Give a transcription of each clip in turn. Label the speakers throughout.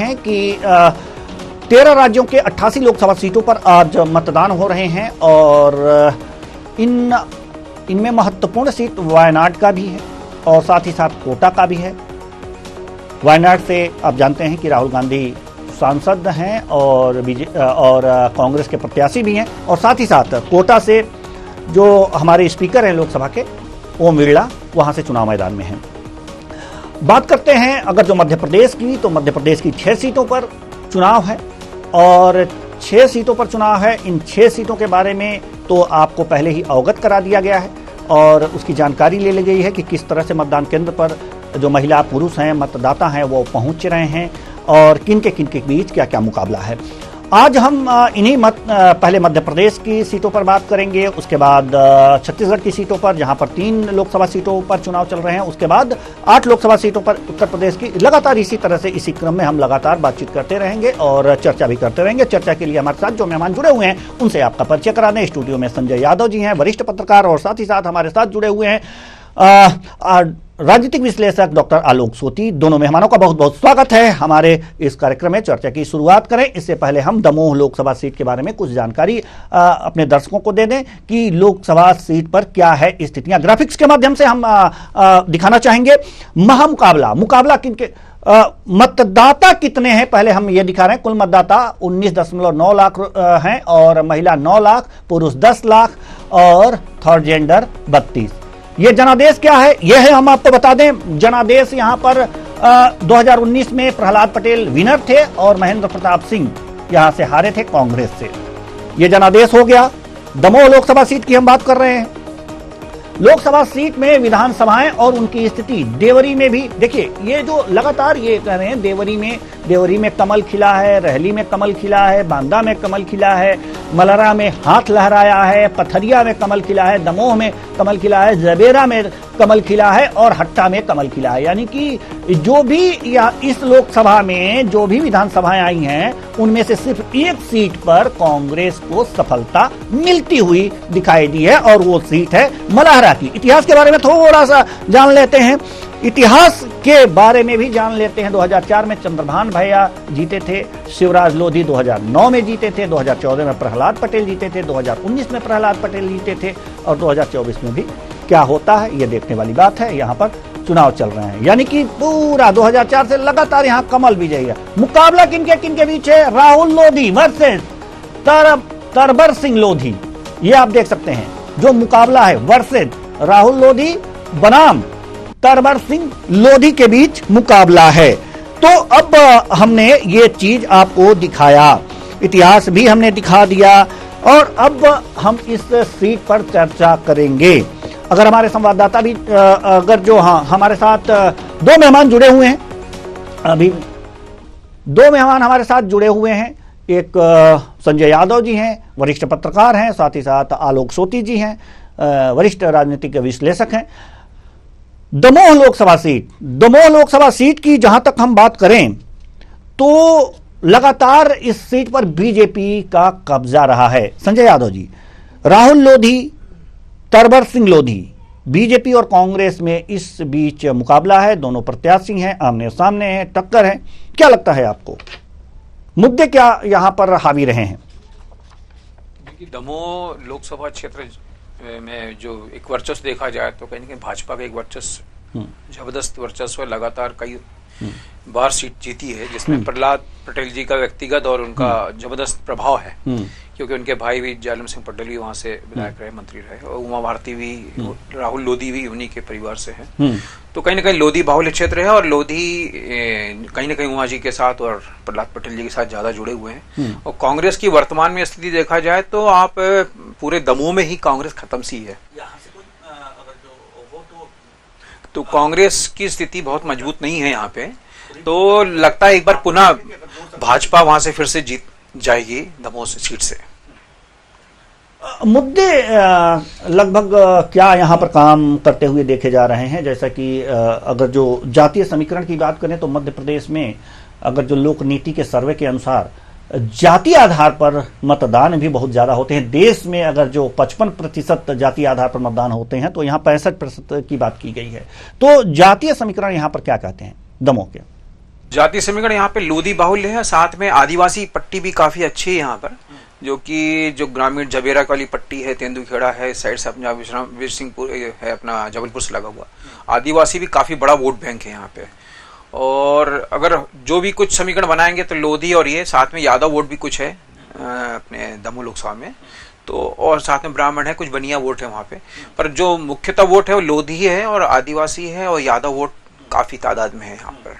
Speaker 1: हैं कि 13 राज्यों के 88 लोकसभा सीटों पर आज मतदान हो रहे हैं और इनमें महत्वपूर्ण सीट वायनाड का भी है और साथ ही साथ कोटा का भी है। वायनाड से आप जानते हैं कि राहुल गांधी सांसद हैं और कांग्रेस के प्रत्याशी भी हैं और साथ ही साथ कोटा से जो हमारे स्पीकर हैं लोकसभा के ओम बिरला वहां से चुनाव मैदान में हैं। बात करते हैं अगर जो मध्य प्रदेश की, तो मध्य प्रदेश की 6 सीटों पर चुनाव है और 6 सीटों पर चुनाव है। इन 6 सीटों के बारे में तो आपको पहले ही अवगत करा दिया गया है और उसकी जानकारी ले ली गई है कि किस तरह से मतदान केंद्र पर जो महिला पुरुष हैं, मतदाता हैं, वो पहुंच रहे हैं और किन के बीच क्या क्या मुकाबला है। आज हम पहले मध्य प्रदेश की सीटों पर बात करेंगे, उसके बाद छत्तीसगढ़ की सीटों पर जहां पर 3 लोकसभा सीटों पर चुनाव चल रहे हैं, उसके बाद 8 लोकसभा सीटों पर उत्तर प्रदेश की। लगातार इसी तरह से इसी क्रम में हम लगातार बातचीत करते रहेंगे और चर्चा भी करते रहेंगे। चर्चा के लिए हमारे साथ जो मेहमान जुड़े हुए हैं उनसे आपका परिचय करा दें। स्टूडियो में संजय यादव जी हैं, वरिष्ठ पत्रकार, और साथ ही साथ हमारे साथ जुड़े हुए हैं राजनीतिक विश्लेषक डॉक्टर आलोक सोती। दोनों मेहमानों का बहुत बहुत स्वागत है हमारे इस कार्यक्रम में। चर्चा की शुरुआत करें इससे पहले हम दमोह लोकसभा सीट के बारे में कुछ जानकारी अपने दर्शकों को दे दें कि लोकसभा सीट पर क्या है स्थितियां। ग्राफिक्स के माध्यम से हम दिखाना चाहेंगे मुकाबला किनके, मतदाता कितने हैं पहले हम ये दिखा रहे हैं। कुल मतदाता 19.9 लाख हैं और महिला 9 लाख, पुरुष 10 लाख और थर्ड जेंडर 32। ये जनादेश क्या है, यह है हम आपको बता दें। जनादेश यहां पर 2019 में प्रहलाद पटेल विनर थे और महेंद्र प्रताप सिंह यहां से हारे थे कांग्रेस से। यह जनादेश हो गया। दमोह लोकसभा सीट की हम बात कर रहे हैं। लोकसभा सीट में विधानसभाएं और उनकी स्थिति। देवरी में भी देखिए, ये जो लगातार ये कह रहे हैं, देवरी में कमल खिला है, रहली में कमल खिला है, बांदा में कमल खिला है, मलरा में हाथ लहराया है, पथरिया में कमल खिला है, दमोह में कमल खिला है, जबेरा में कमल खिला है और हट्टा में कमल खिला है। यानी कि जो भी इस लोकसभा में जो भी विधानसभाएं आई हैं उनमें से सिर्फ एक सीट पर कांग्रेस को सफलता मिलती हुई दिखाई दी है और वो सीट है मलहरा की। इतिहास के बारे में थोड़ा सा जान लेते हैं। इतिहास के बारे में भी जान लेते हैं। 2004 में चंद्रभान भैया जीते थे, शिवराज लोधी 2009 में जीते थे, 2014 में प्रहलाद पटेल जीते थे, 2019 में प्रहलाद पटेल जीते थे और 2024 में भी क्या होता है ये देखने वाली बात है। यहाँ पर चुनाव चल रहे हैं, यानी कि पूरा 2004 से लगातार यहाँ कमल विजयी है। मुकाबला किनके बीच है? राहुल लोधी वर्सेस तरबर सिंह लोधी। ये आप देख सकते हैं जो मुकाबला है, वर्सेस राहुल लोधी बनाम तरबर सिंह लोधी के बीच मुकाबला है। तो अब हमने ये चीज आपको दिखाया, इतिहास भी हमने दिखा दिया और अब हम इस सीट पर चर्चा करेंगे। अगर हमारे संवाददाता भी हमारे साथ 2 मेहमान जुड़े हुए हैं, अभी 2 मेहमान हमारे साथ जुड़े हुए हैं। एक संजय यादव जी हैं, वरिष्ठ पत्रकार हैं, साथ ही साथ आलोक सोती जी हैं, वरिष्ठ राजनीतिक विश्लेषक हैं। दमोह लोकसभा सीट की जहां तक हम बात करें तो लगातार इस सीट पर बीजेपी का कब्जा रहा है। संजय यादव जी, राहुल लोधी, तरबर सिंह लोधी, बीजेपी और कांग्रेस में इस बीच मुकाबला है। दोनों प्रत्याशी हैं, आमने सामने हैं, टक्कर है। क्या लगता है आपको, मुद्दे क्या यहां पर हावी रहे हैं?
Speaker 2: देखिए, दमोह लोकसभा क्षेत्र में जो एक वर्चस्व देखा जाए तो कहीं ना कहीं भाजपा का एक वर्चस्व, जबरदस्त वर्चस्व, लगातार कई बार सीट जीती है, जिसमें प्रहलाद पटेल जी का व्यक्तिगत और उनका जबरदस्त प्रभाव है, क्योंकि उनके भाई भी जालम सिंह पटेल भी वहां से विधायक रहे, मंत्री रहे, और उमा भारती भी, राहुल लोधी भी उन्हीं के परिवार से हैं। तो कहीं ना कहीं लोधी बाहुल्य क्षेत्र है और लोधी कहीं ना कहीं उमा जी के साथ और प्रहलाद पटेल जी के साथ ज्यादा जुड़े हुए हैं। और कांग्रेस की वर्तमान में स्थिति देखा जाए तो आप पूरे दमोह में ही कांग्रेस खत्म सी है। तो कांग्रेस की स्थिति बहुत मजबूत नहीं है यहाँ पे। तो लगता है एक बार पुनः भाजपा वहां से फिर से जीत जाएगी दमोह सीट से।
Speaker 1: मुद्दे लगभग क्या यहाँ पर काम करते हुए देखे जा रहे हैं? जैसा कि अगर जो जातीय समीकरण की बात करें तो मध्य प्रदेश में अगर जो लोक नीति के सर्वे के अनुसार जातीय आधार पर मतदान भी बहुत ज्यादा होते हैं। देश में अगर जो 55% जातीय आधार पर मतदान होते हैं तो यहाँ 65% की बात की गई है। तो जातीय समीकरण यहाँ पर क्या कहते हैं दमोह के?
Speaker 2: जातीय समीकरण यहाँ पे लोधी बाहुल्य है, साथ में आदिवासी पट्टी भी काफी अच्छी है यहाँ पर, जो कि जो ग्रामीण जबेरा वाली पट्टी है, तेंदुखेड़ा है, साइड से अपना वीर सिंहपुर है, अपना जबलपुर से लगा हुआ आदिवासी भी काफी बड़ा वोट बैंक है यहाँ पे। और अगर जो भी कुछ समीकरण बनाएंगे तो लोधी और ये साथ में यादव वोट भी कुछ है अपने दमोह लोकसभा में, तो और साथ में ब्राह्मण है, कुछ बनिया वोट है वहाँ पे, पर जो मुख्यतः वोट है वो लोधी है और आदिवासी है और यादव वोट काफी तादाद में है यहाँ पर।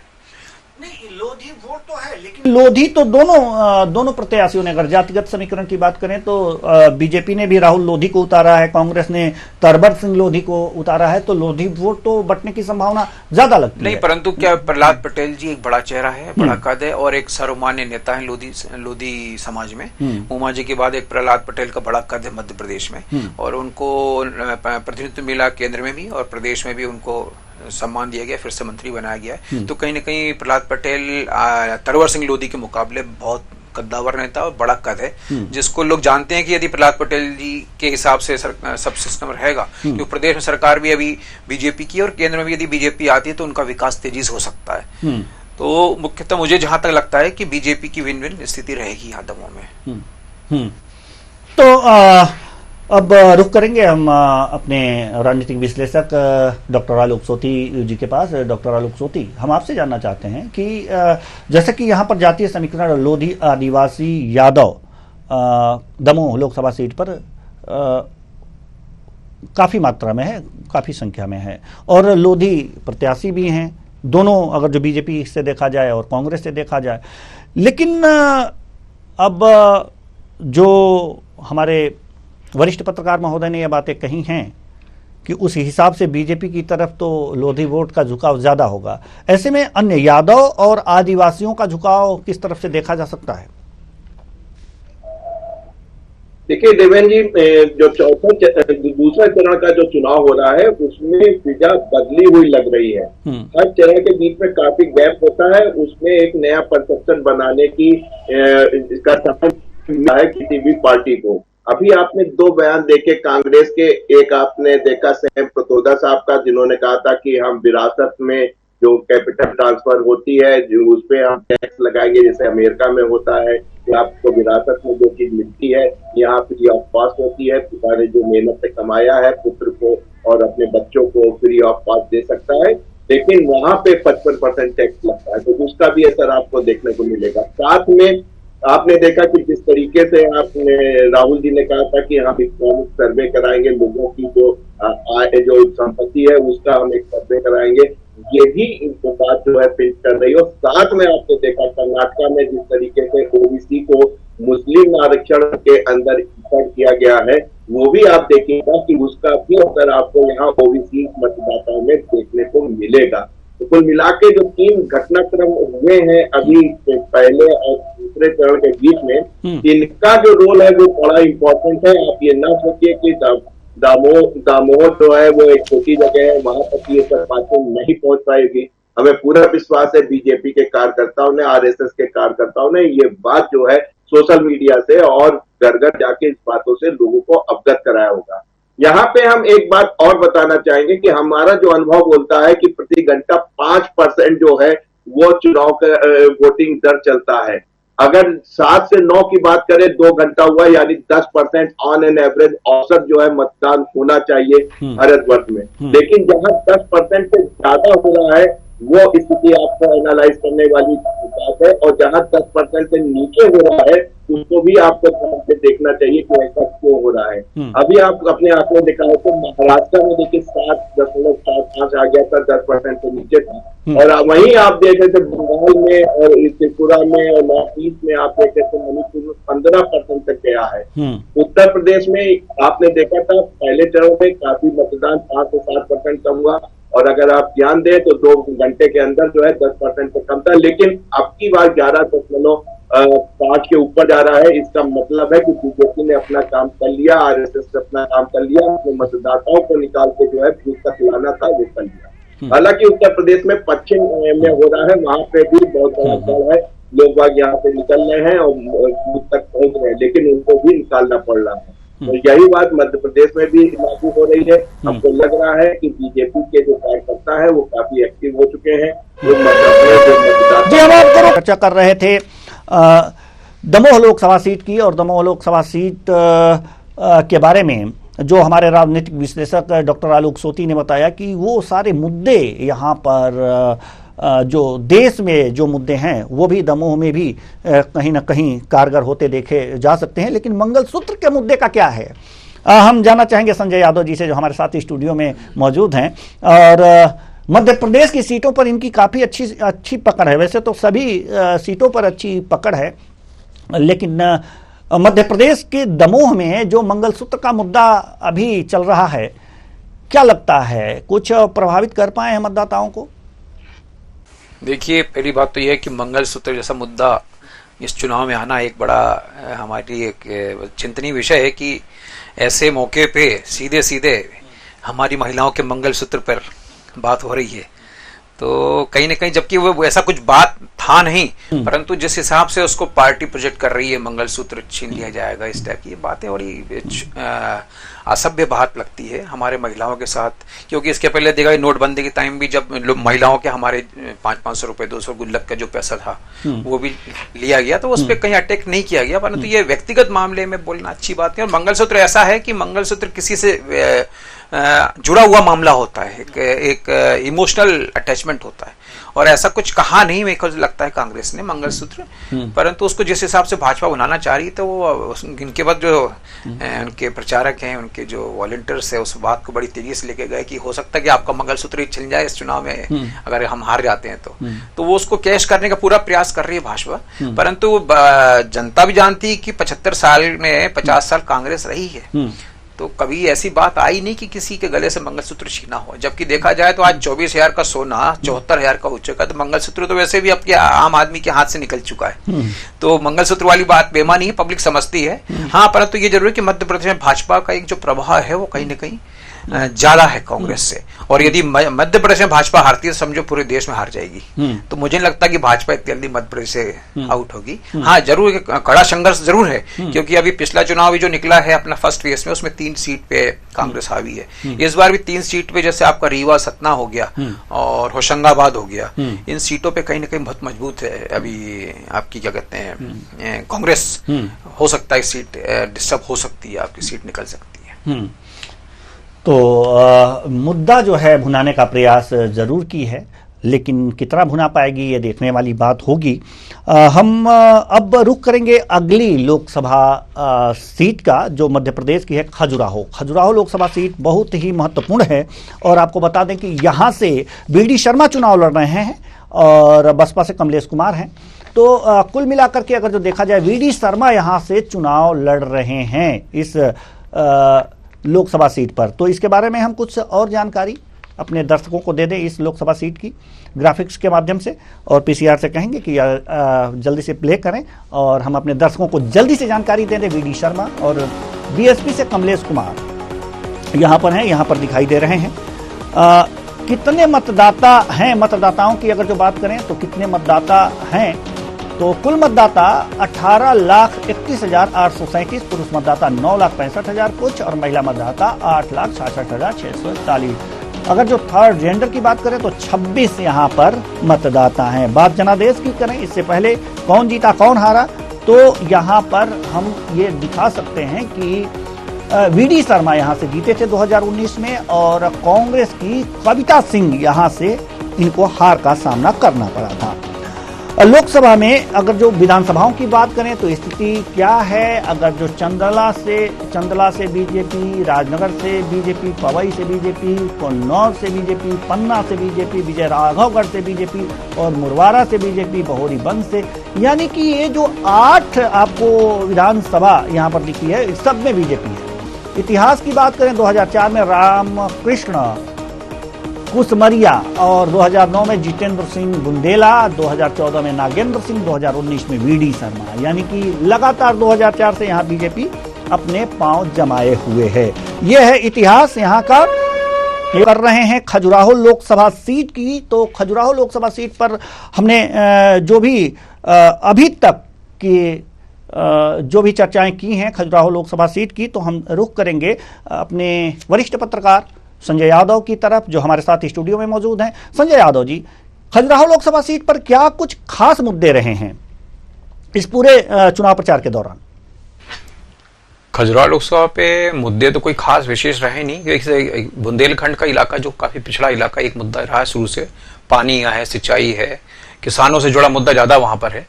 Speaker 1: नहीं, लोधी वोट तो है, लेकिन लोधी तो दोनों प्रत्याशियों ने, अगर जातिगत समीकरण की बात करें तो बीजेपी ने भी राहुल लोधी को उतारा है, कांग्रेस ने तरबर सिंह लोधी को उतारा है, तो लोधी वोट तो बटने की संभावना ज्यादा लगती है।
Speaker 2: नहीं, परंतु क्या प्रहलाद पटेल जी एक बड़ा चेहरा है, बड़ा कद है और एक सर्वमान्य नेता है लोधी समाज में। उमा जी के बाद एक प्रहलाद पटेल का बड़ा कद है मध्य प्रदेश में, और उनको प्रतिनिधित्व मिला केंद्र में भी और प्रदेश में भी उनको सम्मान दिया गया, फिर से मंत्री बनाया गया है। तो कहीं ना कहीं प्रहलाद पटेल तरवर सिंह लोधी के मुकाबले बहुत कद्दावर नेता और बड़ा कद है, जिसको लोग जानते हैं कि यदि प्रहलाद पटेल जी के हिसाब से सब सिस्टम रहेगा, क्योंकि प्रदेश में सरकार भी अभी बीजेपी की और केंद्र में भी यदि बीजेपी आती है तो उनका विकास तेजी से हो सकता है। तो मुख्यतः मुझे जहां तक लगता है कि बीजेपी की विन विन स्थिति रहेगी यहाँ दमोह में।
Speaker 1: तो अब रुख करेंगे हम अपने राजनीतिक विश्लेषक डॉक्टर आलोक सोती जी के पास। डॉक्टर आलोक सोती, हम आपसे जानना चाहते हैं कि जैसे कि यहाँ पर जातीय समीकरण लोधी आदिवासी यादव दमोह लोकसभा सीट पर काफ़ी मात्रा में है, काफ़ी संख्या में है, और लोधी प्रत्याशी भी हैं दोनों, अगर जो बीजेपी से देखा जाए और कांग्रेस से देखा जाए। लेकिन अब जो हमारे वरिष्ठ पत्रकार महोदय ने यह बातें कही हैं कि उस हिसाब से बीजेपी की तरफ तो लोधी वोट का झुकाव ज्यादा होगा। ऐसे में अन्य यादव और आदिवासियों का झुकाव किस तरफ से देखा जा सकता है?
Speaker 3: देखिए देवेंद्र जी, जो दूसरा चरण का जो चुनाव हो रहा है उसमें फिजा बदली हुई लग रही है। हर चरण के बीच में काफी गैप होता है, उसमें एक नया परसेप्शन बनाने की का समय मिला है किसी भी पार्टी को। अभी आपने दो बयान देखे कांग्रेस के, एक आपने देखा सैम प्रतोदा साहब का, जिन्होंने कहा था कि हम विरासत में जो कैपिटल ट्रांसफर होती है जो उस पर हम टैक्स लगाएंगे जैसे अमेरिका में होता है कि आपको विरासत में जो चीज मिलती है यहाँ फ्री ऑफ कॉस्ट होती है, पिता ने जो मेहनत से कमाया है पुत्र को और अपने बच्चों को फ्री ऑफ कॉस्ट दे सकता है, लेकिन वहां पे 55% टैक्स लगता है, तो उसका भी असर आपको देखने को मिलेगा। साथ में आपने देखा कि जिस तरीके से आपने राहुल जी ने कहा था कि हम इकोनॉमिक सर्वे कराएंगे, लोगों की जो संपत्ति है उसका हम एक सर्वे कराएंगे, ये भी इनको बात जो है पिंच कर रही है। और साथ में आपने देखा कर्नाटका में जिस तरीके से ओबीसी को मुस्लिम आरक्षण के अंदर इंसर्ट किया गया है, वो भी आप देखिएगा कि उसका भी असर आपको यहाँ ओबीसी मतदाताओं में देखने को मिलेगा। तो कुल मिला के जो 3 घटनाक्रम हुए हैं अभी पहले और दूसरे चरण के बीच में, इनका जो रोल है वो बड़ा इंपॉर्टेंट है। आप ये ना सोचिए कि दामोह जो है वो एक छोटी जगह है, वहां तक ये सब बातें नहीं पहुंच पाएगी। हमें पूरा विश्वास है बीजेपी के कार्यकर्ताओं ने, आरएसएस के कार्यकर्ताओं ने ये बात जो है सोशल मीडिया से और घर घर जाके इस बातों से लोगों को अवगत कराया होगा। यहाँ पे हम एक बात और बताना चाहेंगे कि हमारा जो अनुभव बोलता है कि प्रति घंटा 5% जो है वो चुनाव का वोटिंग दर चलता है। अगर 7 से 9 की बात करें 2 घंटा हुआ, यानी 10% ऑन एन एवरेज औसत जो है मतदान होना चाहिए भारतवर्ष में। लेकिन जहां 10% से ज्यादा हो रहा है वो स्थिति आपको एनालाइज करने वाली बात है, और जहां 10% से नीचे हो रहा है उसको भी आपको देखना चाहिए कि ऐसा क्यों हो रहा है। अभी आप अपने आंकड़े दिखाए तो महाराष्ट्र में देखिए 7.75 आ गया था, 10% से नीचे था, और वहीं आप देखे थे बंगाल में और त्रिपुरा में और नॉर्थ ईस्ट में आप देखे थे मणिपुर में 15% तक गया है। उत्तर प्रदेश में आपने देखा था पहले चरण में काफी मतदान 5 से 7% कम हुआ, और अगर आप ध्यान दें तो 2 घंटे के अंदर जो है 10% से कम था, लेकिन अब की बार 11.5 के ऊपर जा रहा है। इसका मतलब है कि बीजेपी ने अपना काम कर लिया, आरएसएस ने अपना काम कर लिया, अपने मतदाताओं को निकाल के जो है बूथ तक लाना था वो कर लिया। हालांकि उत्तर प्रदेश में पश्चिम में हो रहा है, वहां पे भी बहुत बड़ा दल है, लोग बाग यहाँ से निकल रहे हैं और बूथ तक पहुंच रहे हैं, लेकिन उनको भी निकालना पड़ रहा है। तो यही बात मध्य प्रदेश में भी लागू हो रही है। हमको लग रहा है कि बीजेपी के जो कार्यकर्ता है वो काफी एक्टिव हो चुके हैं।
Speaker 1: जी, हम आपको चर्चा कर रहे थे दमोह लोकसभा सीट की, और दमोह लोकसभा सीट के बारे में जो हमारे राजनीतिक विश्लेषक डॉक्टर आलोक सोती ने बताया कि वो सारे मुद्दे यहाँ पर जो देश में जो मुद्दे हैं वो भी दमोह में भी कहीं ना कहीं कारगर होते देखे जा सकते हैं। लेकिन मंगलसूत्र के मुद्दे का क्या है, हम जानना चाहेंगे संजय यादव जी से, जो हमारे साथ स्टूडियो में मौजूद हैं। और मध्य प्रदेश की सीटों पर इनकी काफ़ी अच्छी पकड़ है। वैसे तो सभी सीटों पर अच्छी पकड़ है, लेकिन मध्य प्रदेश के दमोह में जो मंगलसूत्र का मुद्दा अभी चल रहा है, क्या लगता है कुछ प्रभावित कर पाए हैं मतदाताओं को?
Speaker 2: देखिए, पहली बात तो यह है कि मंगलसूत्र जैसा मुद्दा इस चुनाव में आना एक बड़ा हमारी एक चिंतनीय विषय है कि ऐसे मौके पे सीधे सीधे हमारी महिलाओं के मंगलसूत्र पर बात हो रही है। तो कहीं ना कहीं, जबकि वो ऐसा कुछ बात था नहीं, परंतु जिस हिसाब से उसको पार्टी प्रोजेक्ट कर रही है, मंगलसूत्र छीन लिया जाएगा, इस टाइप की बातें बड़ी असभ्य बात लगती है हमारे महिलाओं के साथ। क्योंकि इसके पहले देखा नोटबंदी के टाइम भी जब महिलाओं के हमारे 500 रुपए 200 गुल्लक का जो पैसा था वो भी लिया गया, तो उस पर कहीं अटैक नहीं किया गया। परंतु ये व्यक्तिगत मामले में बोलना अच्छी बात है। और मंगलसूत्र ऐसा है कि मंगलसूत्र किसी से जुड़ा हुआ मामला होता है, एक इमोशनल अटैचमेंट होता है, और ऐसा कुछ कहा नहीं मेरे को लगता है कांग्रेस ने मंगलसूत्र, परंतु उसको जिस हिसाब से भाजपा बनाना चाह रही तो वो इनके बाद जो उनके प्रचारक हैं, उनके जो वॉलंटियर्स है, उस बात को बड़ी तेजी से लेके गए कि हो सकता है कि आपका मंगलसूत्र ही छिन जाए इस चुनाव में अगर हम हार जाते हैं तो वो उसको कैश करने का पूरा प्रयास कर रही है भाजपा। परंतु जनता भी जानती है कि 75 साल में 50 साल कांग्रेस रही है, तो कभी ऐसी बात आई नहीं कि किसी के गले से मंगलसूत्र छीना हो। जबकि देखा जाए तो आज 24,000 का सोना 74,000 का हो चुका है, तो मंगलसूत्र तो वैसे भी अब क्या आम आदमी के हाथ से निकल चुका है। तो मंगलसूत्र वाली बात बेमानी है, पब्लिक समझती है। हाँ, परंतु ये जरूर है कि मध्य प्रदेश में भाजपा का एक जो प्रभाव है वो कहीं ना कहीं ज्यादा है कांग्रेस से, और यदि मध्य प्रदेश में भाजपा हारती है समझो पूरे देश में हार जाएगी। तो मुझे नहीं लगता कि भाजपा इतनी जल्दी मध्य प्रदेश से आउट होगी। हाँ, जरूर कड़ा संघर्ष जरूर है, क्योंकि अभी पिछला चुनाव जो निकला है अपना फर्स्ट फेज में, उसमें 3 सीट पे कांग्रेस हावी है। इस बार भी 3 सीट पे, जैसे आपका रीवा सतना हो गया और होशंगाबाद हो गया, इन सीटों पे कहीं ना कहीं बहुत मजबूत है अभी आपकी क्या कहते हैं कांग्रेस। हो सकता है सीट डिस्टर्ब हो सकती है, आपकी सीट निकल सकती है।
Speaker 1: तो मुद्दा जो है भुनाने का प्रयास जरूर की है, लेकिन कितना भुना पाएगी ये देखने वाली बात होगी। हम अब रुख करेंगे अगली लोकसभा सीट का, जो मध्य प्रदेश की है खजुराहो लोकसभा सीट बहुत ही महत्वपूर्ण है। और आपको बता दें कि यहाँ से बीडी शर्मा चुनाव लड़ रहे हैं और बसपा से कमलेश कुमार हैं। तो कुल मिलाकर के अगर जो देखा जाए, बीडी शर्मा यहाँ से चुनाव लड़ रहे हैं इस लोकसभा सीट पर। तो इसके बारे में हम कुछ और जानकारी अपने दर्शकों को दे दें इस लोकसभा सीट की ग्राफिक्स के माध्यम से, और पीसीआर से कहेंगे कि जल्दी से प्ले करें और हम अपने दर्शकों को जल्दी से जानकारी दे दें। बीडी शर्मा और बीएसपी से कमलेश कुमार यहाँ पर हैं, यहाँ पर दिखाई दे रहे हैं। कितने मतदाता हैं, मतदाताओं की अगर जो बात करें तो कितने मतदाता हैं, तो कुल मतदाता 18,31,837, पुरुष मतदाता 9,65,000 कुछ, और महिला मतदाता 8,66,641। अगर जो थर्ड जेंडर की बात करें तो 26 यहाँ पर मतदाता हैं। बात जनादेश की करें, इससे पहले कौन जीता कौन हारा, तो यहाँ पर हम ये दिखा सकते हैं कि वीडी शर्मा यहाँ से जीते थे 2019 में, और कांग्रेस की कविता सिंह यहाँ से इनको हार का सामना करना पड़ा था। लोकसभा में अगर जो विधानसभाओं की बात करें तो स्थिति क्या है, अगर जो चंदला से बीजेपी, राजनगर से बीजेपी, पवई से बीजेपी, कन्नौज से बीजेपी, पन्ना से बीजेपी, विजय राघवगढ़ से बीजेपी और मुरवारा से बीजेपी, बहोरीबंद से, यानी कि ये जो 8 आपको विधानसभा यहाँ पर दिखी है, इस सब में बीजेपी है। इतिहास की बात करें 2004 में रामकृष्ण कुसमरिया, और 2009 में जितेंद्र सिंह बुंदेला, 2014 में नागेंद्र सिंह, 2019 में वीडी शर्मा, यानी कि लगातार 2004 से यहाँ बीजेपी अपने पांव जमाए हुए है। यह है इतिहास यहाँ का। कर रहे हैं खजुराहो लोकसभा सीट की, तो खजुराहो लोकसभा सीट पर हमने जो भी अभी तक की जो भी चर्चाएं की हैं खजुराहो लोकसभा सीट की, तो हम रुख करेंगे अपने वरिष्ठ पत्रकार संजय यादव की तरफ, जो हमारे साथ स्टूडियो में मौजूद हैं। संजय यादव जी, खजुराहो लोकसभा सीट पर क्या कुछ खास मुद्दे रहे हैं इस पूरे चुनाव प्रचार के दौरान?
Speaker 2: खजुराहो लोकसभा पे मुद्दे तो कोई खास विशेष रहे नहीं, क्योंकि बुंदेलखंड का इलाका जो काफी पिछड़ा इलाका, एक मुद्दा रहा है शुरू से, पानी है, सिंचाई है, किसानों से जुड़ा मुद्दा ज्यादा वहां पर है,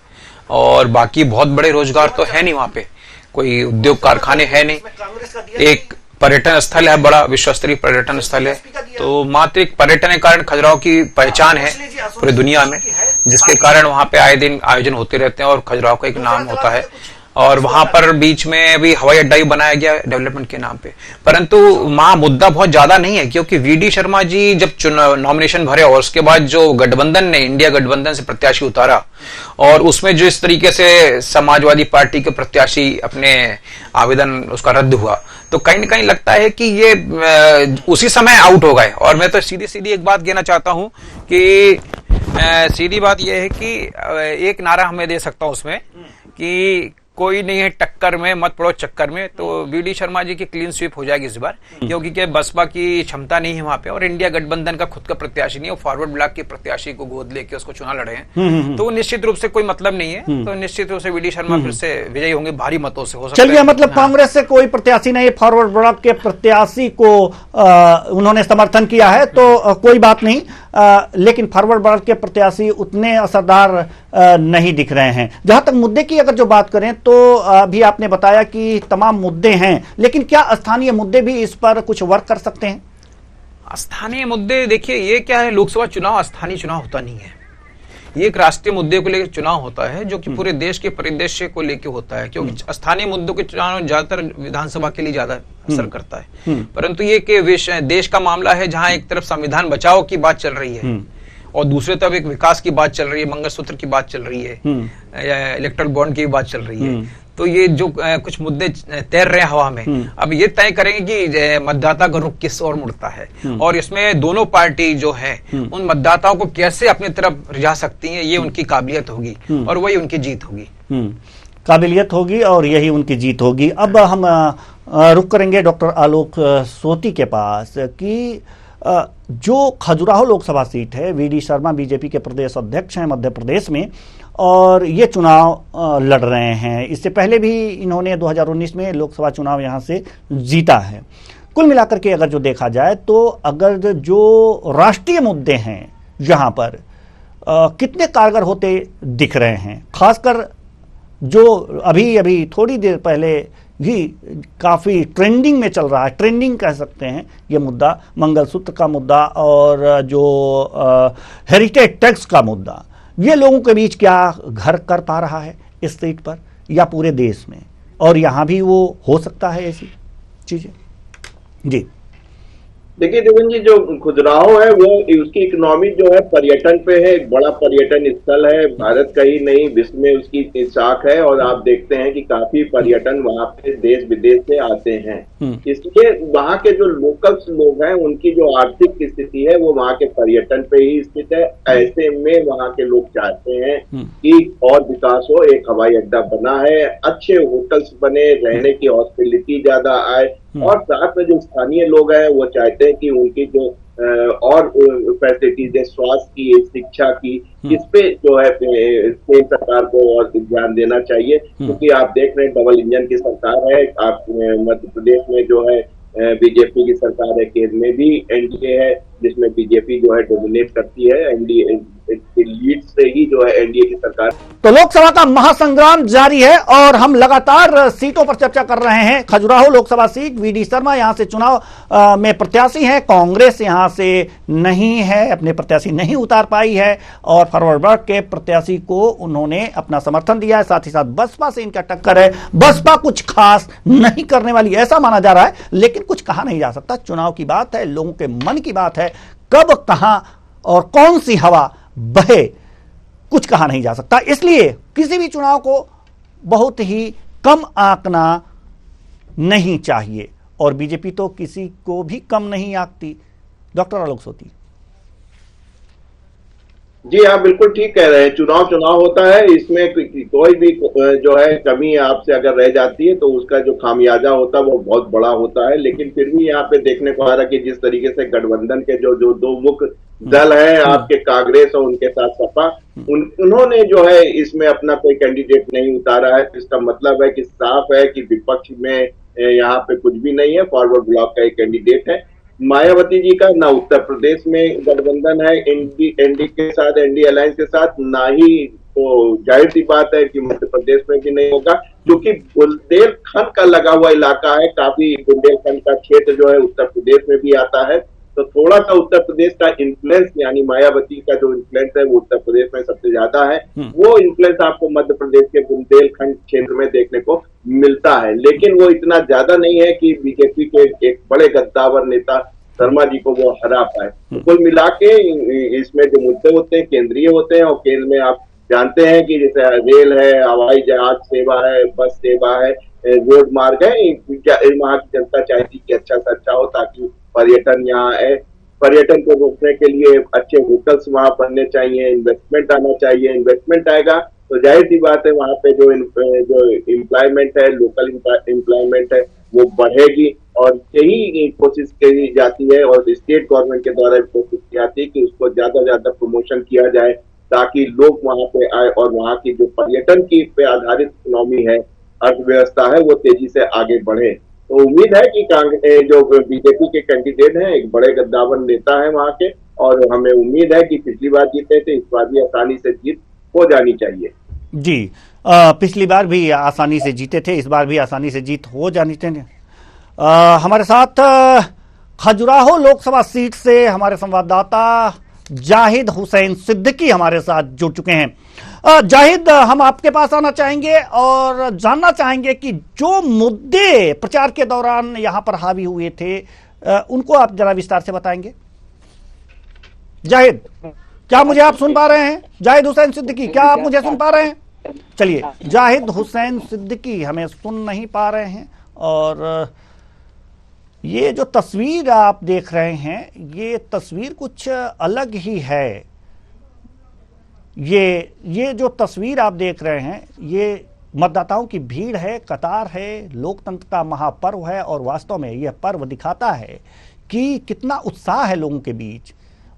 Speaker 2: और बाकी बहुत बड़े रोजगार तो है नहीं वहां पे, कोई उद्योग कारखाने है नहीं। एक पर्यटन स्थल है, बड़ा विश्वस्तरीय पर्यटन स्थल है, तो मात्र एक पर्यटन के कारण खजुराहो की पहचान है पूरी दुनिया में, जिसके कारण वहां पे आए दिन आयोजन होते रहते हैं और खजुराहो का एक नाम होता है। और वहां पर बीच में अभी हवाई अड्डा भी बनाया गया डेवलपमेंट के नाम पे, परंतु वहां मुद्दा बहुत ज्यादा नहीं है, क्योंकि वीडी शर्मा जी जब नॉमिनेशन भरे और उसके बाद जो गठबंधन ने इंडिया गठबंधन से प्रत्याशी उतारा, और उसमें जो इस तरीके से समाजवादी पार्टी के प्रत्याशी अपने आवेदन उसका रद्द हुआ, तो कहीं ना कहीं लगता है कि ये उसी समय आउट हो गए। और मैं तो सीधी सीधी एक बात कहना चाहता हूं कि सीधी बात यह है कि एक नारा हमें दे सकता हूं उसमें कि कोई नहीं है टक्कर में, मत पड़ो चक्कर में, तो वीडी शर्मा जी की क्लीन स्वीप हो जाएगी इस बार, क्योंकि बसपा की क्षमता नहीं है वहां पे, और इंडिया गठबंधन का खुद का प्रत्याशी नहीं है, वो फॉरवर्ड ब्लॉक के प्रत्याशी को गोद लेके उसको चुनाव लड़े हैं, तो निश्चित रूप से कोई मतलब नहीं है, तो निश्चित रूप से वीडी शर्मा फिर से विजयी होंगे, भारी मतों से हो सकता है।
Speaker 1: चलिए, मतलब कांग्रेस से कोई प्रत्याशी नहीं, फॉरवर्ड ब्लॉक के प्रत्याशी को उन्होंने समर्थन किया है, तो कोई बात नहीं, लेकिन फॉरवर्ड ब्लॉक के प्रत्याशी उतने असरदार नहीं दिख रहे हैं। जहां तक मुद्दे की अगर जो बात करें, तो अभी आपने बताया कि तमाम मुद्दे हैं, लेकिन क्या स्थानीय मुद्दे भी इस पर कुछ वर्क कर सकते हैं?
Speaker 2: स्थानीय मुद्दे, देखिए ये क्या है, लोकसभा चुनाव स्थानीय चुनाव होता नहीं है, ये एक राष्ट्रीय मुद्दे को लेकर चुनाव होता है, जो कि पूरे देश के परिदृश्य को लेकर होता है, क्योंकि स्थानीय मुद्दों के चुनाव ज्यादातर विधानसभा के लिए ज्यादा असर करता है, परंतु ये कि देश का मामला है, जहां एक तरफ संविधान बचाओ की बात चल रही है और दूसरी तरफ एक विकास की बात चल रही है, मंगलसूत्र की बात चल रही है, इलेक्ट्रल बॉन्ड की बात चल रही है, तो ये जो कुछ मुद्दे तैर रहे हैं हवा में, अब ये तय करेंगे कि मतदाता का रुख किस ओर मुड़ता है, और इसमें दोनों पार्टी जो है उन मतदाताओं को कैसे अपनी तरफ रिझा सकती हैं, ये उनकी काबिलियत होगी और वही उनकी जीत होगी।
Speaker 1: काबिलियत होगी और यही उनकी जीत होगी। अब हम रुक करेंगे डॉक्टर आलोक सोती के पास कि जो खजुराहो लोकसभा सीट है, वीडी शर्मा बीजेपी के प्रदेश अध्यक्ष हैं मध्य प्रदेश में, और ये चुनाव लड़ रहे हैं। इससे पहले भी इन्होंने 2019 में लोकसभा चुनाव यहाँ से जीता है। कुल मिलाकर के अगर जो देखा जाए, तो अगर जो राष्ट्रीय मुद्दे हैं यहाँ पर कितने कारगर होते दिख रहे हैं, खासकर जो अभी थोड़ी देर पहले भी काफ़ी ट्रेंडिंग में चल रहा है, ट्रेंडिंग कह सकते हैं ये मुद्दा, मंगलसूत्र का मुद्दा और जो हेरिटेज टैक्स का मुद्दा, ये लोगों के बीच क्या घर कर पा रहा है इस सीट पर या पूरे देश में, और यहाँ भी वो हो सकता है ऐसी चीजें? जी
Speaker 3: देखिए देवेंद्र जी, जो खजुराहो है वो उसकी इकोनॉमी जो है पर्यटन पे है, एक बड़ा पर्यटन स्थल है, भारत का ही नहीं विश्व में उसकी साख है, और आप देखते हैं कि काफी पर्यटन वहाँ पे देश विदेश से आते हैं, इसलिए वहाँ के जो लोकल्स लोग हैं उनकी जो आर्थिक स्थिति है वो वहाँ के पर्यटन पे ही स्थित है। ऐसे में वहाँ के लोग चाहते हैं कि और विकास हो, एक हवाई अड्डा बना है, अच्छे होटल्स बने, रहने की हॉस्पिटलिटी ज्यादा आए, और साथ में जो स्थानीय लोग हैं वो चाहते हैं कि उनकी जो और फैसिलिटीज है, स्वास्थ्य की, शिक्षा की, इस पे जो है केंद्र सरकार को और ध्यान देना चाहिए, क्योंकि आप देख रहे हैं डबल इंजन की सरकार है। आप मध्य प्रदेश में जो है बीजेपी की सरकार है, केंद्र में भी एनडीए है जिसमें बीजेपी जो है डोमिनेट करती है, एनडीए लीड से ही जो है एनडीए की सरकार।
Speaker 1: तो लोकसभा का महासंग्राम जारी है और हम लगातार सीटों पर चर्चा कर रहे हैं। खजुराहो लोकसभा सीट, वीडी शर्मा यहां से चुनाव में प्रत्याशी हैं, कांग्रेस यहां से नहीं है, अपने प्रत्याशी नहीं उतार पाई है, और फॉरवर्ड ब्लॉक के प्रत्याशी को उन्होंने अपना समर्थन दिया है, साथ ही साथ बसपा से इनका टक्कर है। बसपा कुछ खास नहीं करने वाली ऐसा माना जा रहा है, लेकिन कुछ कहा नहीं जा सकता, चुनाव की बात है, लोगों के मन की बात है, कब कहां और कौन सी हवा बहे कुछ कहा नहीं जा सकता। इसलिए किसी भी चुनाव को बहुत ही कम आंकना नहीं चाहिए, और बीजेपी तो किसी को भी कम नहीं आंकती। डॉक्टर आलोक सोती।
Speaker 3: जी आप बिल्कुल ठीक कह रहे हैं। चुनाव होता है, इसमें कोई भी जो है कमी आपसे अगर रह जाती है तो उसका जो खामियाजा होता है वो बहुत बड़ा होता है। लेकिन फिर भी यहाँ पे देखने को आ रहा है कि जिस तरीके से गठबंधन के जो जो दो मुख्य दल हैं आपके कांग्रेस और उनके साथ सपा, उन्होंने जो है इसमें अपना कोई कैंडिडेट नहीं उतारा है। इसका मतलब है कि साफ है कि विपक्ष में यहाँ पे कुछ भी नहीं है, फॉरवर्ड ब्लॉक का एक कैंडिडेट है मायावती जी का। ना उत्तर प्रदेश में गठबंधन है एनडी के साथ, एनडी अलायंस के साथ, ना ही तो जाहिर सी बात है कि मध्य प्रदेश में भी नहीं होगा, क्योंकि बुंदेलखंड का लगा हुआ इलाका है। काफी बुंदेलखंड का क्षेत्र जो है उत्तर प्रदेश में भी आता है, तो थोड़ा सा उत्तर प्रदेश का इन्फ्लुएंस यानी मायावती का जो इन्फ्लुएंस है वो उत्तर प्रदेश में सबसे ज्यादा है। वो इन्फ्लुएंस आपको मध्य प्रदेश के बुंदेलखंड क्षेत्र में देखने को मिलता है, लेकिन वो इतना ज्यादा नहीं है कि बीजेपी के एक बड़े गद्दावर नेता शर्मा जी को वो हरा पाए। तो कुल मिला के इसमें जो मुद्दे होते हैं केंद्रीय होते हैं, और केंद्र में आप जानते हैं कि जैसे रेल है, हवाई जहाज सेवा है, बस सेवा है, रोड मार्ग है, वहां की जनता चाहती कि अच्छा से अच्छा हो ताकि पर्यटन यहाँ आए। पर्यटन को रोकने के लिए अच्छे होटल्स वहां बनने चाहिए, इन्वेस्टमेंट आना चाहिए। इन्वेस्टमेंट आएगा तो जाहिर सी बात है वहां पे जो एम्प्लॉयमेंट है, लोकल एम्प्लॉयमेंट है वो बढ़ेगी। और यही कोशिश की जाती है और स्टेट गवर्नमेंट के द्वारा कोशिश की जाती है कि उसको ज्यादा ज्यादा प्रमोशन किया जाए ताकि लोग वहां पे आए और वहां की जो पर्यटन की पे आधारित इकोनॉमी है, अर्थव्यवस्था है, वो तेजी से आगे बढ़े। तो उम्मीद है कि कांग्रेस जो बीजेपी के कैंडिडेट हैं एक बड़े गद्दावर नेता है वहां के, और हमें उम्मीद है कि पिछली बार जीते थे, इस बार भी आसानी से जीत हो जानी चाहिए।
Speaker 1: जी पिछली बार भी आसानी से जीते थे, इस बार भी आसानी से जीत हो जानी चाहिए। हमारे साथ खजुराहो लोकसभा सीट से हमारे संवाददाता जाहिद हुसैन सिद्दीकी हमारे साथ जुड़ चुके हैं। जाहिद, हम आपके पास आना चाहेंगे और जानना चाहेंगे कि जो मुद्दे प्रचार के दौरान यहां पर हावी हुए थे उनको आप जरा विस्तार से बताएंगे। जाहिद, क्या मुझे आप सुन पा रहे हैं? जाहिद हुसैन सिद्दीकी, क्या आप मुझे सुन पा रहे हैं? चलिए, जाहिद हुसैन सिद्दीकी हमें सुन नहीं पा रहे हैं। और ये जो तस्वीर आप देख रहे हैं ये तस्वीर कुछ अलग ही है। ये जो तस्वीर आप देख रहे हैं ये मतदाताओं की भीड़ है, कतार है, लोकतंत्र का महापर्व है। और वास्तव में यह पर्व दिखाता है कि कितना उत्साह है लोगों के बीच।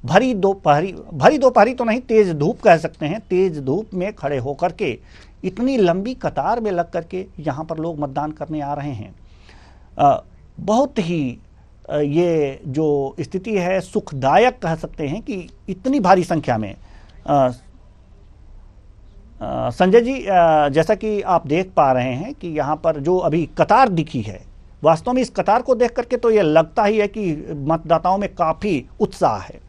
Speaker 1: भरी दोपहरी तो नहीं, तेज धूप कह सकते हैं, तेज धूप में खड़े होकर के इतनी लंबी कतार में लग करके यहाँ पर लोग मतदान करने आ रहे हैं। बहुत ही ये जो स्थिति है सुखदायक कह सकते हैं कि इतनी भारी संख्या में। संजय जी, जैसा कि आप देख पा रहे हैं कि यहाँ पर जो अभी कतार दिखी है, वास्तव में इस कतार को देख करके तो ये लगता ही है कि मतदाताओं में काफ़ी उत्साह है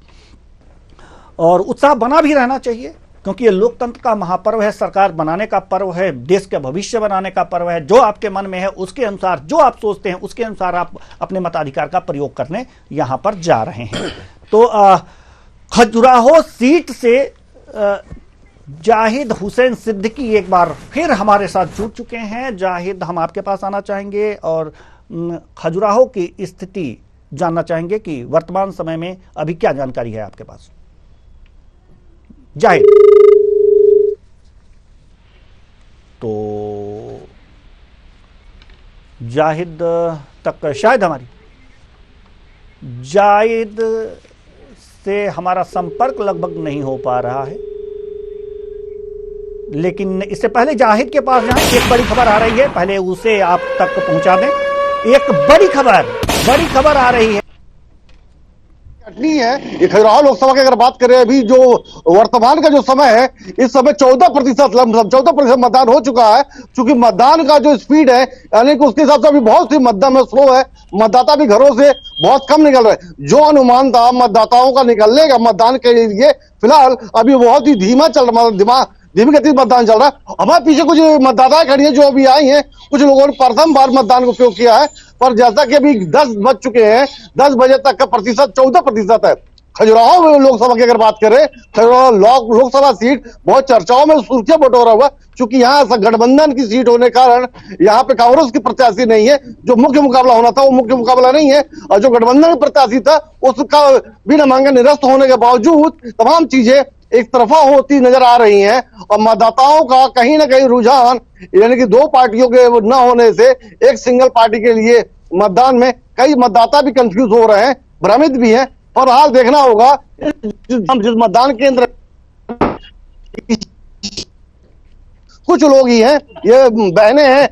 Speaker 1: और उत्साह बना भी रहना चाहिए, क्योंकि ये लोकतंत्र का महापर्व है, सरकार बनाने का पर्व है, देश का भविष्य बनाने का पर्व है। जो आपके मन में है उसके अनुसार, जो आप सोचते हैं उसके अनुसार आप अपने मताधिकार का प्रयोग करने यहाँ पर जा रहे हैं। तो खजुराहो सीट से जाहिद हुसैन सिद्दीकी एक बार फिर हमारे साथ जुड़ चुके हैं। जाहिद, हम आपके पास आना चाहेंगे और खजुराहो की स्थिति जानना चाहेंगे कि वर्तमान समय में अभी क्या जानकारी है आपके पास। जाहिद, तो जाहिद तक शायद हमारी जाहिद से हमारा संपर्क लगभग नहीं हो पा रहा है, लेकिन इससे पहले जाहिद के पास जहां एक बड़ी खबर आ रही है, पहले उसे आप तक पहुंचा दें। एक बड़ी खबर आ रही है
Speaker 4: है। ये खजुराहो लोकसभा की अगर बात करें, अभी जो वर्तमान का जो समय है, इस समय 14% मतदान हो चुका है। चूंकि मतदान का जो स्पीड है यानी कि उसके हिसाब से अभी बहुत सी मतदान में स्लो है, मतदाता भी घरों से बहुत कम निकल रहे। जो अनुमान था मतदाताओं का निकलने का मतदान के लिए, फिलहाल अभी बहुत ही धीमी गति मतदान चल रहा है। हमारे पीछे कुछ मतदाता खड़ी है जो अभी आई हैं, कुछ लोगों ने प्रथम बार मतदान को उपयोग किया है। पर जैसा कि अभी 10 बज चुके हैं, 10 बजे तक का प्रतिशत 14% है। खजुराहो लोकसभा की अगर बात करें, खजुराहो लोकसभा सीट बहुत चर्चाओं में सुर्खियां बटोरा हुआ, क्योंकि यहाँ गठबंधन की सीट होने के कारण यहाँ पे कांग्रेस की प्रत्याशी नहीं है। जो मुख्य मुकाबला होना था वो मुख्य मुकाबला नहीं है, और जो गठबंधन की प्रत्याशी था उसका बिना मांगे निरस्त होने के बावजूद तमाम चीजें एक तरफा होती नजर आ रही हैं, और मतदाताओं का कहीं ना कहीं रुझान, यानी कि दो पार्टियों के न होने से एक सिंगल पार्टी के लिए मतदान में कई मतदाता भी कंफ्यूज हो रहे हैं, भ्रमित भी हैं। पर हाल देखना होगा जिस मतदान केंद्र कुछ लोग ही हैं, ये बहने हैं,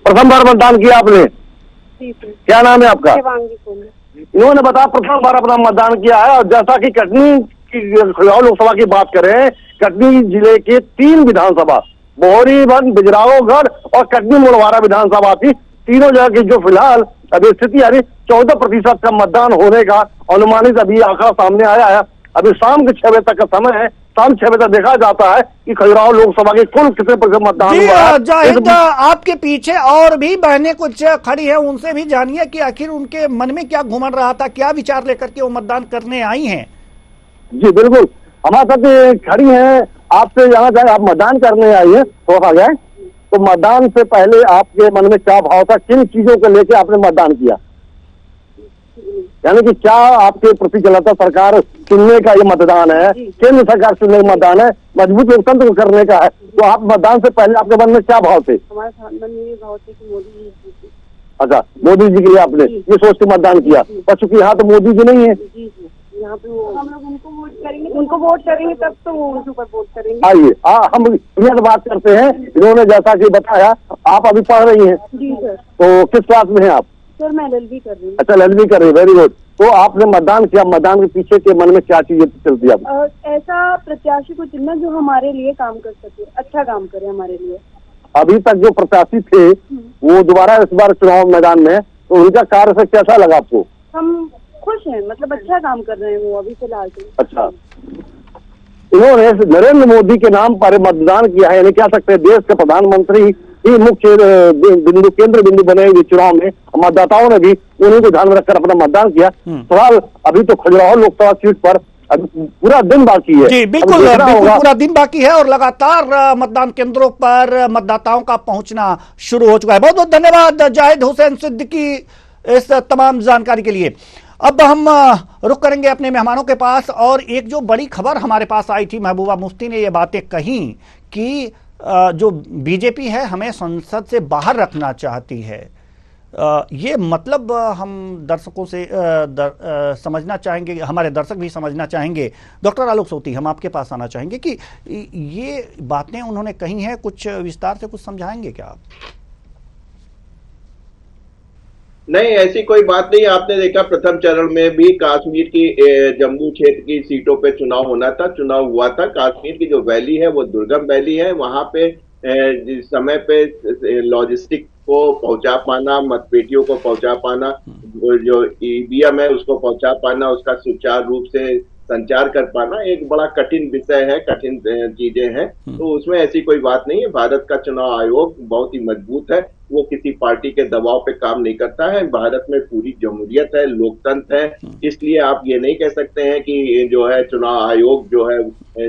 Speaker 4: प्रथम बार मतदान किया आपने, क्या नाम है आपका? इन्होंने बताया प्रथम बार अपना मतदान किया है। और जैसा कि कटनी की लोकसभा की बात करें, कटनी जिले के 3 विधानसभा, बोहरीवन, बिजरावगढ़ और कटनी मुड़वारा विधानसभा थी, तीनों जगह की जो फिलहाल अभी स्थिति यानी 14% का मतदान होने का अनुमानित अभी आंकड़ा सामने आया है। अभी शाम के 6 बजे तक का समय है, शाम 6 बजे तक देखा जाता है कि खजुराहो लोकसभा के कुल कितने प्रतिशत मतदान हुआ है।
Speaker 1: जाहिद, आपके पीछे और भी बहनें कुछ खड़ी हैं, उनसे भी जानिए कि आखिर उनके मन में क्या घुमन रहा था, क्या विचार लेकर के वो मतदान करने आई हैं।
Speaker 4: जी बिल्कुल, हमारे साथ खड़ी हैं, आपसे जाना चाहे आप मतदान करने आई है तो आ गए, तो मतदान से पहले आपके मन में क्या भाव था, किन चीजों को लेकर आपने मतदान किया, यानी कि क्या आपके प्रति चला था? सरकार चुनने का ये मतदान है, केंद्र सरकार चुनने का मतदान है, मजबूत लोकतंत्र को करने का है, तो आप मतदान से पहले आपके मन में क्या भाव थे?
Speaker 5: हमारे मन में ये भाव थे कि मोदी जी।
Speaker 4: अच्छा, मोदी जी के लिए आपने ये सोच के मतदान किया, पर चूंकि यहाँ तो मोदी जी नहीं है,
Speaker 5: यहाँ पे हम लोग उनको वोट करेंगे तब तो वो उनके ऊपर वोट करेंगे।
Speaker 4: आइए हम यहाँ से बात करते हैं। इन्होंने जैसा कि बताया, आप अभी पढ़ रही हैं?
Speaker 5: जी सर।
Speaker 4: तो किस क्लास में हैं आप?
Speaker 5: सर मैं LLB कर रही हूँ।
Speaker 4: अच्छा, LLB कर रही है, वेरी गुड। तो आपने मतदान किया, मतदान के पीछे के मन में क्या चीजें चलती आप?
Speaker 5: ऐसा प्रत्याशी को चुनना जो हमारे लिए काम कर सके, अच्छा काम करे हमारे लिए।
Speaker 4: अभी तक जो प्रत्याशी थे वो दोबारा इस बार चुनाव मैदान में, तो उनका कार्य से कैसा लगा आपको?
Speaker 5: हम खुश हैं, मतलब अच्छा काम कर रहे हैं वो अभी फिलहाल।
Speaker 4: अच्छा, इन्होंने नरेंद्र मोदी के नाम पर मतदान किया है, यानी कह सकते हैं देश के प्रधानमंत्री ही मुख्य बिंदु, केंद्र बिंदु बने हुए चुनाव में मतदाताओं ने भी उन्हीं को ध्यान में रखकर अपना मतदान किया। सवाल अभी तो खजुराहो लोकसभा सीट पर अभी पूरा दिन बाकी है।
Speaker 1: जी बिल्कुल, पूरा दिन बाकी है और लगातार मतदान केंद्रों पर मतदाताओं का पहुंचना शुरू हो चुका है। बहुत बहुत धन्यवाद जाहिद हुसैन सिद्दीकी इस तमाम जानकारी के लिए। अब हम रुक करेंगे अपने मेहमानों के पास, और एक जो बड़ी खबर हमारे पास आई थी, महबूबा मुफ्ती ने ये बातें कही कि जो बीजेपी है हमें संसद से बाहर रखना चाहती है। ये मतलब हम दर्शकों से समझना चाहेंगे, हमारे दर्शक भी समझना चाहेंगे। डॉक्टर आलोक सोती, हम आपके पास आना चाहेंगे कि ये बातें उन्होंने कही हैं, कुछ विस्तार से कुछ समझाएंगे क्या आप?
Speaker 3: नहीं, ऐसी कोई बात नहीं। आपने देखा प्रथम चरण में भी कश्मीर की जम्मू क्षेत्र की सीटों पे चुनाव होना था, चुनाव हुआ था। कश्मीर की जो वैली है वो दुर्गम वैली है, वहां पे जिस समय पे लॉजिस्टिक को पहुंचा पाना, मतपेटियों को पहुंचा पाना, जो ईवीएम है उसको पहुंचा पाना, उसका सुचारू रूप से संचार कर पाना एक बड़ा कठिन विषय है, कठिन चीजें हैं। तो उसमें ऐसी कोई बात नहीं है। भारत का चुनाव आयोग बहुत ही मजबूत है, वो किसी पार्टी के दबाव पे काम नहीं करता है। भारत में पूरी जमहूरियत है, लोकतंत्र है, इसलिए आप ये नहीं कह सकते हैं कि जो है चुनाव आयोग जो है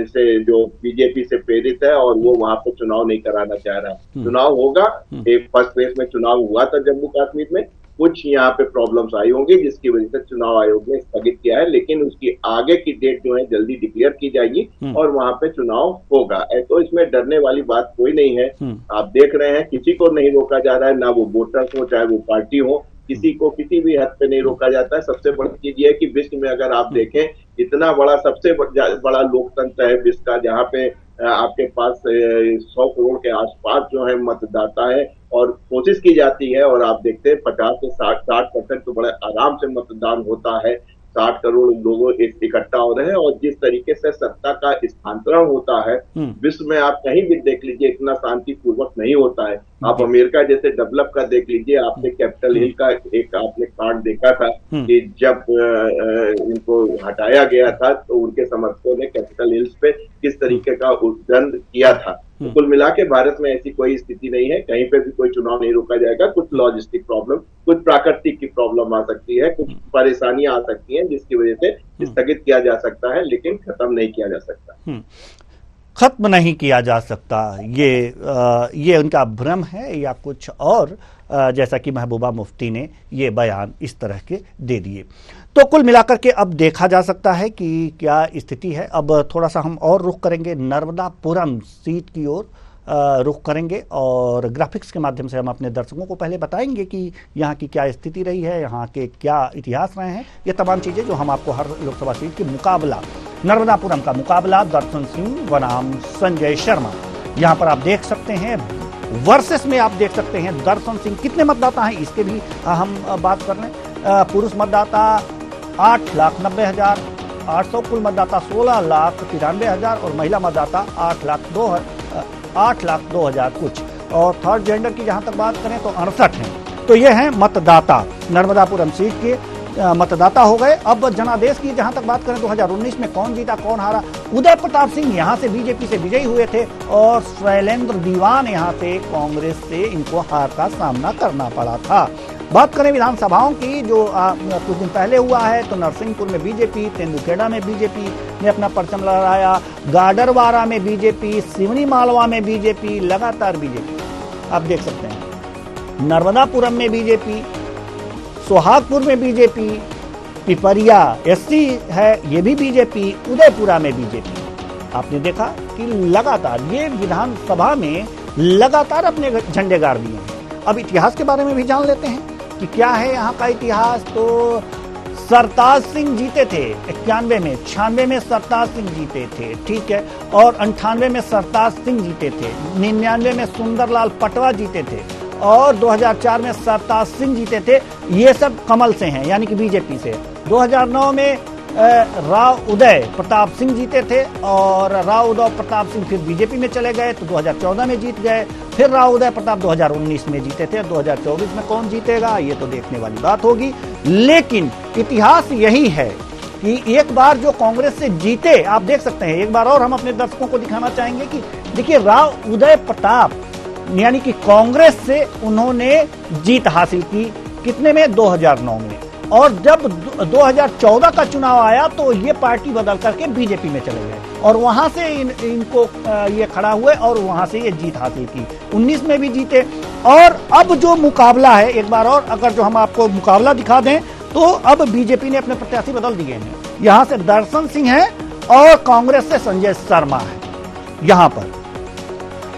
Speaker 3: से जो बीजेपी से प्रेरित है और वो वहां पे चुनाव नहीं कराना चाह रहा है। चुनाव होगा, एक फर्स्ट फेज में चुनाव हुआ था जम्मू कश्मीर में, कुछ यहाँ पे प्रॉब्लम्स आई होंगी जिसकी वजह से चुनाव आयोग ने स्थगित किया है, लेकिन उसकी आगे की डेट जो है जल्दी डिक्लेयर की जाएगी और वहां पे चुनाव होगा। तो इसमें डरने वाली बात कोई नहीं है। आप देख रहे हैं किसी को नहीं रोका जा रहा है, ना वो वोटर्स हो चाहे वो पार्टी हो, किसी को किसी भी हद पे नहीं रोका जाता है। सबसे बड़ी चीज ये है कि विश्व में अगर आप देखें, इतना बड़ा सबसे बड़ा लोकतंत्र है विश्व का, जहाँ पे आपके पास 100 करोड़ के आसपास जो है मतदाता है और कोशिश की जाती है, और आप देखते हैं 50 से 60% तो बड़े आराम से मतदान होता है। 60 करोड़ लोगों इकट्ठा हो रहे हैं और जिस तरीके से सत्ता का स्थानांतरण होता है विश्व में आप कहीं भी देख लीजिए इतना शांतिपूर्वक नहीं होता है। आप अमेरिका जैसे डेवलप का देख लीजिए, आपने कैपिटल हिल का एक आपने कांड देखा था कि जब इनको हटाया गया था तो उनके समर्थकों ने कैपिटल हिल्स पे किस तरीके का उद्दंड किया था। तो कुल मिला के भारत में ऐसी कोई स्थिति नहीं है, कहीं पे भी कोई चुनाव नहीं रोका जाएगा। कुछ लॉजिस्टिक प्रॉब्लम, कुछ प्राकृतिक की प्रॉब्लम आ सकती है, कुछ परेशानियां आ सकती हैं जिसकी वजह से स्थगित किया जा सकता है, लेकिन खत्म नहीं किया जा सकता।
Speaker 1: खत्म नहीं किया जा सकता, ये उनका भ्रम है या कुछ और, जैसा कि महबूबा मुफ्ती ने ये बयान इस तरह के दे दिए। तो कुल मिलाकर के अब देखा जा सकता है कि क्या स्थिति है। अब थोड़ा सा हम और रुख करेंगे नर्मदापुरम सीट की ओर रुख करेंगे और ग्राफिक्स के माध्यम से हम अपने दर्शकों को पहले बताएंगे कि यहाँ की क्या स्थिति रही है, यहाँ के क्या इतिहास रहे हैं, ये तमाम चीज़ें जो हम आपको हर लोकसभा सीट के मुकाबला, नर्मदापुरम का मुकाबला दर्शन सिंह बनाम संजय शर्मा, यहाँ पर आप देख सकते हैं। वर्सेस में आप देख सकते हैं दर्शन सिंह, कितने मतदाता हैं इसके भी हम बात कर लें। पुरुष मतदाता 8,90,800, कुल मतदाता 16,93,000 और महिला मतदाता 8,02,000 कुछ, और थर्ड जेंडर की जहां तक बात करें तो 68 हैं। तो ये हैं मतदाता, नर्मदापुरम सीट के मतदाता हो गए। अब जनादेश की जहां तक बात करें 2019 में कौन जीता कौन हारा, उदय प्रताप सिंह यहां से बीजेपी से विजयी हुए थे और शैलेंद्र दीवान यहां से कांग्रेस से इनको हार का सामना करना पड़ा था। बात करें विधानसभाओं की जो कुछ दिन पहले हुआ है, तो नरसिंहपुर में बीजेपी, तेंदुखेड़ा में बीजेपी ने अपना परचम लहराया, गाडरवारा में बीजेपी, सिवनी मालवा में बीजेपी, लगातार बीजेपी आप देख सकते हैं। नर्मदापुरम में बीजेपी, सोहागपुर में बीजेपी, पिपरिया एससी है ये भी बीजेपी, उदयपुरा में बीजेपी। आपने देखा कि लगातार ये विधानसभा में लगातार अपने झंडे गाड़ दिए हैं। अब इतिहास के बारे में भी जान लेते हैं कि क्या है यहाँ का इतिहास। तो सरताज सिंह जीते थे 91 में, 96 में सरताज सिंह जीते थे, ठीक है, और 98 में सरताज सिंह जीते थे, 99 में सुंदरलाल पटवा जीते थे और 2004 में सरताज सिंह जीते थे। ये सब कमल से हैं, यानी कि बीजेपी से। 2009 में राव उदय प्रताप सिंह जीते थे और राव उदय प्रताप सिंह फिर बीजेपी में चले गए तो 2014 में जीत गए। फिर राव उदय प्रताप 2019 में जीते थे, 2024 में कौन जीतेगा ये तो देखने वाली बात होगी। लेकिन इतिहास यही है कि एक बार जो कांग्रेस से जीते, आप देख सकते हैं, एक बार और हम अपने दर्शकों को दिखाना चाहेंगे कि देखिए राव उदय प्रताप यानी कि कांग्रेस से उन्होंने जीत हासिल की, कितने में, 2009 में, और जब 2014 का चुनाव आया तो ये पार्टी बदल करके बीजेपी में चले गए और वहां से इनको ये खड़ा हुए और वहां से ये जीत हासिल की। 19 में भी जीते। और अब जो मुकाबला है, एक बार और अगर जो हम आपको मुकाबला दिखा दें तो अब बीजेपी ने अपने प्रत्याशी बदल दिए हैं। यहां से दर्शन सिंह है और कांग्रेस से संजय शर्मा है। यहां पर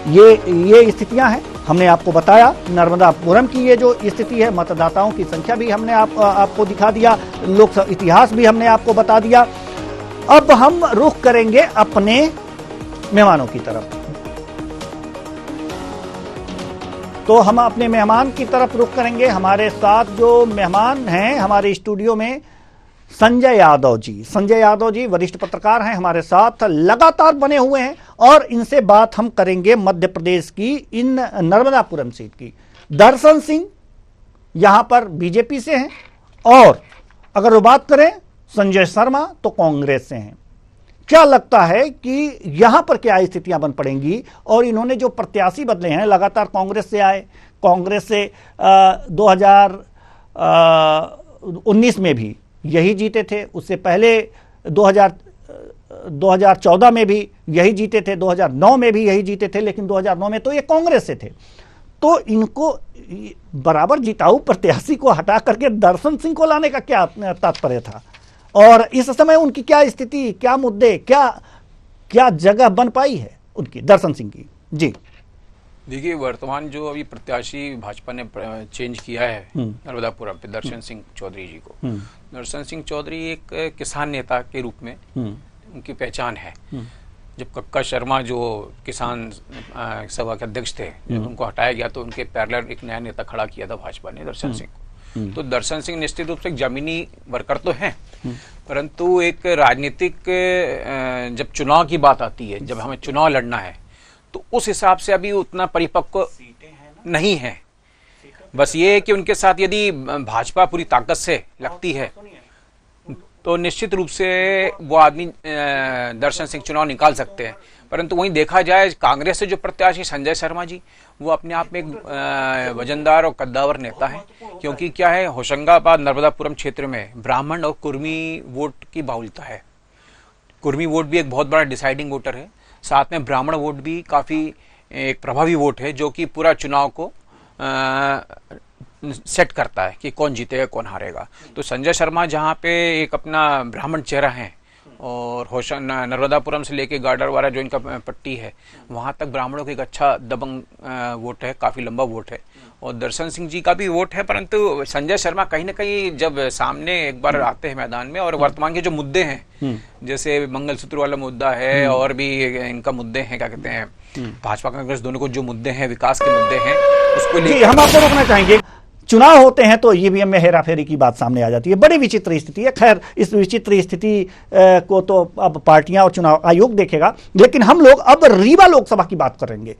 Speaker 1: ये स्थितियां हैं, हमने आपको बताया। नर्मदापुरम की ये जो स्थिति है, मतदाताओं की संख्या भी हमने आपको दिखा दिया, लोकसभा इतिहास भी हमने आपको बता दिया। अब हम रुख करेंगे अपने मेहमानों की तरफ। तो हम अपने मेहमान की तरफ रुख करेंगे। हमारे साथ जो मेहमान हैं हमारे स्टूडियो में, संजय यादव जी। संजय यादव जी वरिष्ठ पत्रकार हैं, हमारे साथ लगातार बने हुए हैं और इनसे बात हम करेंगे मध्य प्रदेश की इन नर्मदापुरम सीट की। दर्शन सिंह यहां पर बीजेपी से हैं और अगर वो बात करें संजय शर्मा तो कांग्रेस से हैं। क्या लगता है कि यहां पर क्या स्थितियां बन पड़ेंगी? और इन्होंने जो प्रत्याशी बदले हैं, लगातार कांग्रेस से आए, कांग्रेस से 2019 में भी यही जीते थे, उससे पहले 2014 में भी यही जीते थे, 2009 में भी यही जीते थे, लेकिन 2009 में तो ये कांग्रेस से थे। तो इनको बराबर जिताऊ प्रत्याशी को हटा करके दर्शन सिंह को लाने का क्या तात्पर्य था? और इस समय उनकी क्या स्थिति, क्या मुद्दे, क्या जगह बन पाई है उनकी, दर्शन सिंह की? जी
Speaker 2: देखिए, वर्तमान जो अभी प्रत्याशी भाजपा ने चेंज किया है नर्मदापुरम पे, दर्शन सिंह चौधरी जी को। दर्शन सिंह चौधरी एक किसान नेता के रूप में उनकी पहचान है। जब कक्का शर्मा जो किसान सभा के अध्यक्ष थे, जब उनको हटाया गया तो उनके पैरेलल एक नया नेता खड़ा किया था भाजपा ने, दर्शन सिंह को। तो दर्शन सिंह निश्चित रूप से एक जमीनी वर्कर तो हैं, परंतु एक राजनीतिक जब चुनाव की बात आती है, जब हमें चुनाव लड़ना है, तो उस हिसाब से अभी उतना परिपक्व नहीं है। बस ये है कि उनके साथ यदि भाजपा पूरी ताकत से लगती है तो निश्चित रूप से वो आदमी दर्शन सिंह चुनाव निकाल सकते हैं। परंतु वहीं देखा जाए, कांग्रेस से जो प्रत्याशी संजय शर्मा जी, वो अपने आप में एक वजनदार और कद्दावर नेता है, क्योंकि क्या है, होशंगाबाद नर्मदापुरम क्षेत्र में ब्राह्मण और कुर्मी वोट की बाहुल्यता है। कुर्मी वोट भी एक बहुत बड़ा डिसाइडिंग वोटर है, साथ में ब्राह्मण वोट भी काफी एक प्रभावी वोट है, जो कि पूरा चुनाव को सेट करता है कि कौन जीतेगा कौन हारेगा। तो संजय शर्मा जहाँ पे एक अपना ब्राह्मण चेहरा है, और नर्मदापुरम से लेके गाडरवारा जो इनका पट्टी है, वहां तक ब्राह्मणों का एक अच्छा दबंग वोट है, काफी लंबा वोट है, और दर्शन सिंह जी का भी वोट है। परंतु संजय शर्मा कहीं ना कहीं जब सामने एक बार आते हैं मैदान में, और वर्तमान के जो मुद्दे हैं, जैसे मंगलसूत्र वाला मुद्दा है, और भी इनका मुद्दे हैं, क्या कहते हैं, भाजपा कांग्रेस दोनों को जो मुद्दे हैं, विकास के मुद्दे हैं, उसको लेकर
Speaker 1: हम आपको रोकना चाहेंगे। चुनाव होते हैं तो ईवीएम में हेराफेरी की बात सामने आ जाती है, बड़ी विचित्र स्थिति है। खैर, इस विचित्र स्थिति को तो अब पार्टियां और चुनाव आयोग देखेगा, लेकिन हम लोग अब रीवा लोकसभा की बात करेंगे।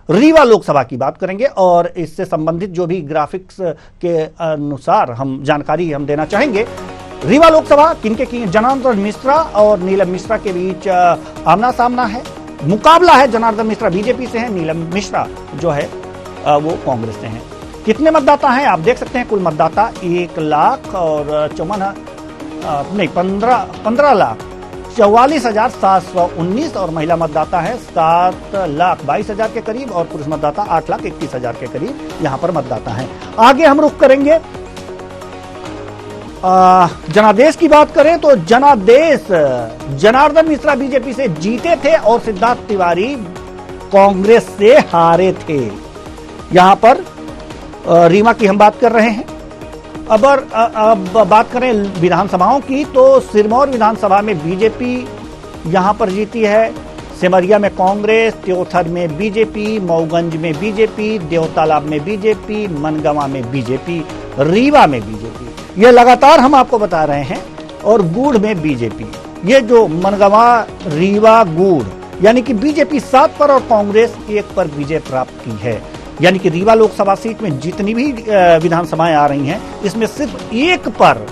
Speaker 1: रीवा लोकसभा की बात करेंगे, और इससे संबंधित जो भी ग्राफिक्स के अनुसार हम जानकारी हम देना चाहेंगे। रीवा लोकसभा किनके की, जनार्दन मिश्रा और नीलम मिश्रा के बीच आमना सामना है, मुकाबला है। जनार्दन मिश्रा बीजेपी से हैं, नीलम मिश्रा जो है वो कांग्रेस से हैं। कितने मतदाता हैं आप देख सकते हैं। कुल मतदाता 15,44,719 और महिला मतदाता है 7,22,000 के करीब, और पुरुष मतदाता 8,31,000 के करीब यहाँ पर मतदाता हैं। आगे हम रुख करेंगे, जनादेश की बात करें तो जनादेश जनार्दन मिश्रा बीजेपी से जीते थे और सिद्धार्थ तिवारी कांग्रेस से हारे थे। यहां पर रीवा की हम बात कर रहे हैं। अब बात करें विधानसभाओं की तो सिरमौर विधानसभा में बीजेपी यहां पर जीती है, सिमरिया में कांग्रेस, त्योथर में बीजेपी, मऊगंज में बीजेपी, देवतालाब में बीजेपी, मनगवा में बीजेपी, रीवा में बीजेपी। ये लगातार हम आपको बता रहे हैं। और गूढ़ में बीजेपी, ये जो मनगवा, रीवा, गूढ़, यानी कि बीजेपी 7 पर और कांग्रेस 1 पर विजय प्राप्त की है। यानी कि रीवा लोकसभा सीट में जितनी भी विधानसभाएं आ रही हैं, इसमें सिर्फ 1 पर।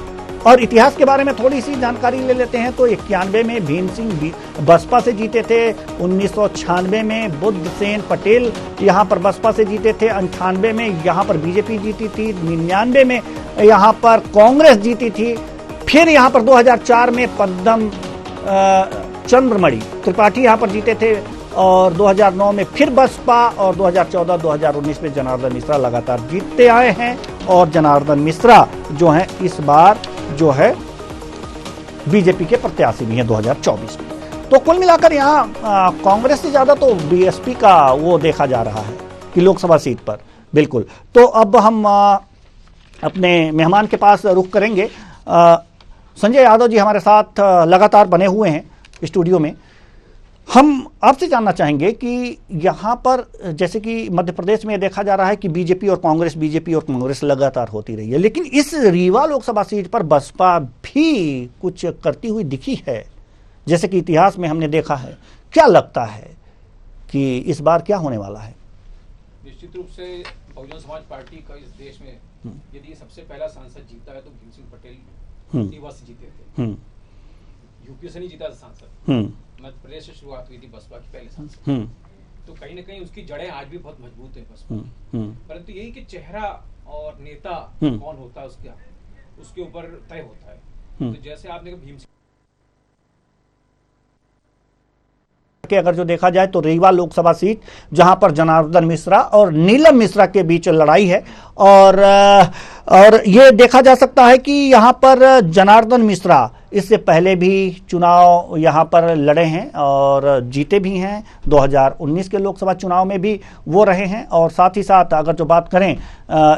Speaker 1: और इतिहास के बारे में थोड़ी सी जानकारी ले लेते हैं तो 91 में भीम सिंह बसपा से जीते थे, 1996 में बुद्ध सेन पटेल यहां पर बसपा से जीते थे, 98 में यहां पर बीजेपी जीती थी, 99 में यहां पर कांग्रेस जीती थी, फिर यहां पर 2004 में पद्म चंद्रमणि त्रिपाठी यहां पर जीते थे, और 2009 में फिर बसपा, और 2014-2019 में जनार्दन मिश्रा लगातार जीतते आए हैं। और जनार्दन मिश्रा जो हैं इस बार जो है बीजेपी के प्रत्याशी भी हैं 2024 में। तो कुल मिलाकर यहाँ कांग्रेस से ज्यादा तो बीएसपी का वो देखा जा रहा है कि लोकसभा सीट पर। बिल्कुल। तो अब हम अपने मेहमान के पास रुख करेंगे। संजय यादव जी हमारे साथ लगातार बने हुए हैं स्टूडियो में। हम आपसे जानना चाहेंगे कि यहाँ पर जैसे कि मध्य प्रदेश में देखा जा रहा है कि बीजेपी और कांग्रेस लगातार होती रही है, लेकिन इस रीवा लोकसभा सीट पर बसपा भी कुछ करती हुई दिखी है, जैसे कि इतिहास में हमने देखा है। क्या लगता है कि इस बार क्या होने वाला है?
Speaker 2: निश्चित रूप से बहुजन समाज पार्टी का इस देश में यदि सबसे पहला सांसद जीता है तो भीम सिंह पटेल रीवा से जीते थे। यूपी से नहीं जीता था सांसद, मध्य प्रदेश से शुरुआत हुई थी बसपा की पहले सांसद। तो कहीं ना कहीं उसकी जड़ें आज भी बहुत मजबूत है बसपा। परंतु यही कि चेहरा और नेता कौन होता है उसके ऊपर तय होता है। तो जैसे आपने कहा भीम
Speaker 1: कि अगर जो देखा जाए तो रीवा लोकसभा सीट जहां पर जनार्दन मिश्रा और नीलम मिश्रा के बीच लड़ाई है, और ये देखा जा सकता है कि यहां पर जनार्दन मिश्रा इससे पहले भी चुनाव यहां पर लड़े हैं और जीते भी हैं। 2019 के लोकसभा चुनाव में भी वो रहे हैं, और साथ ही साथ अगर जो बात करें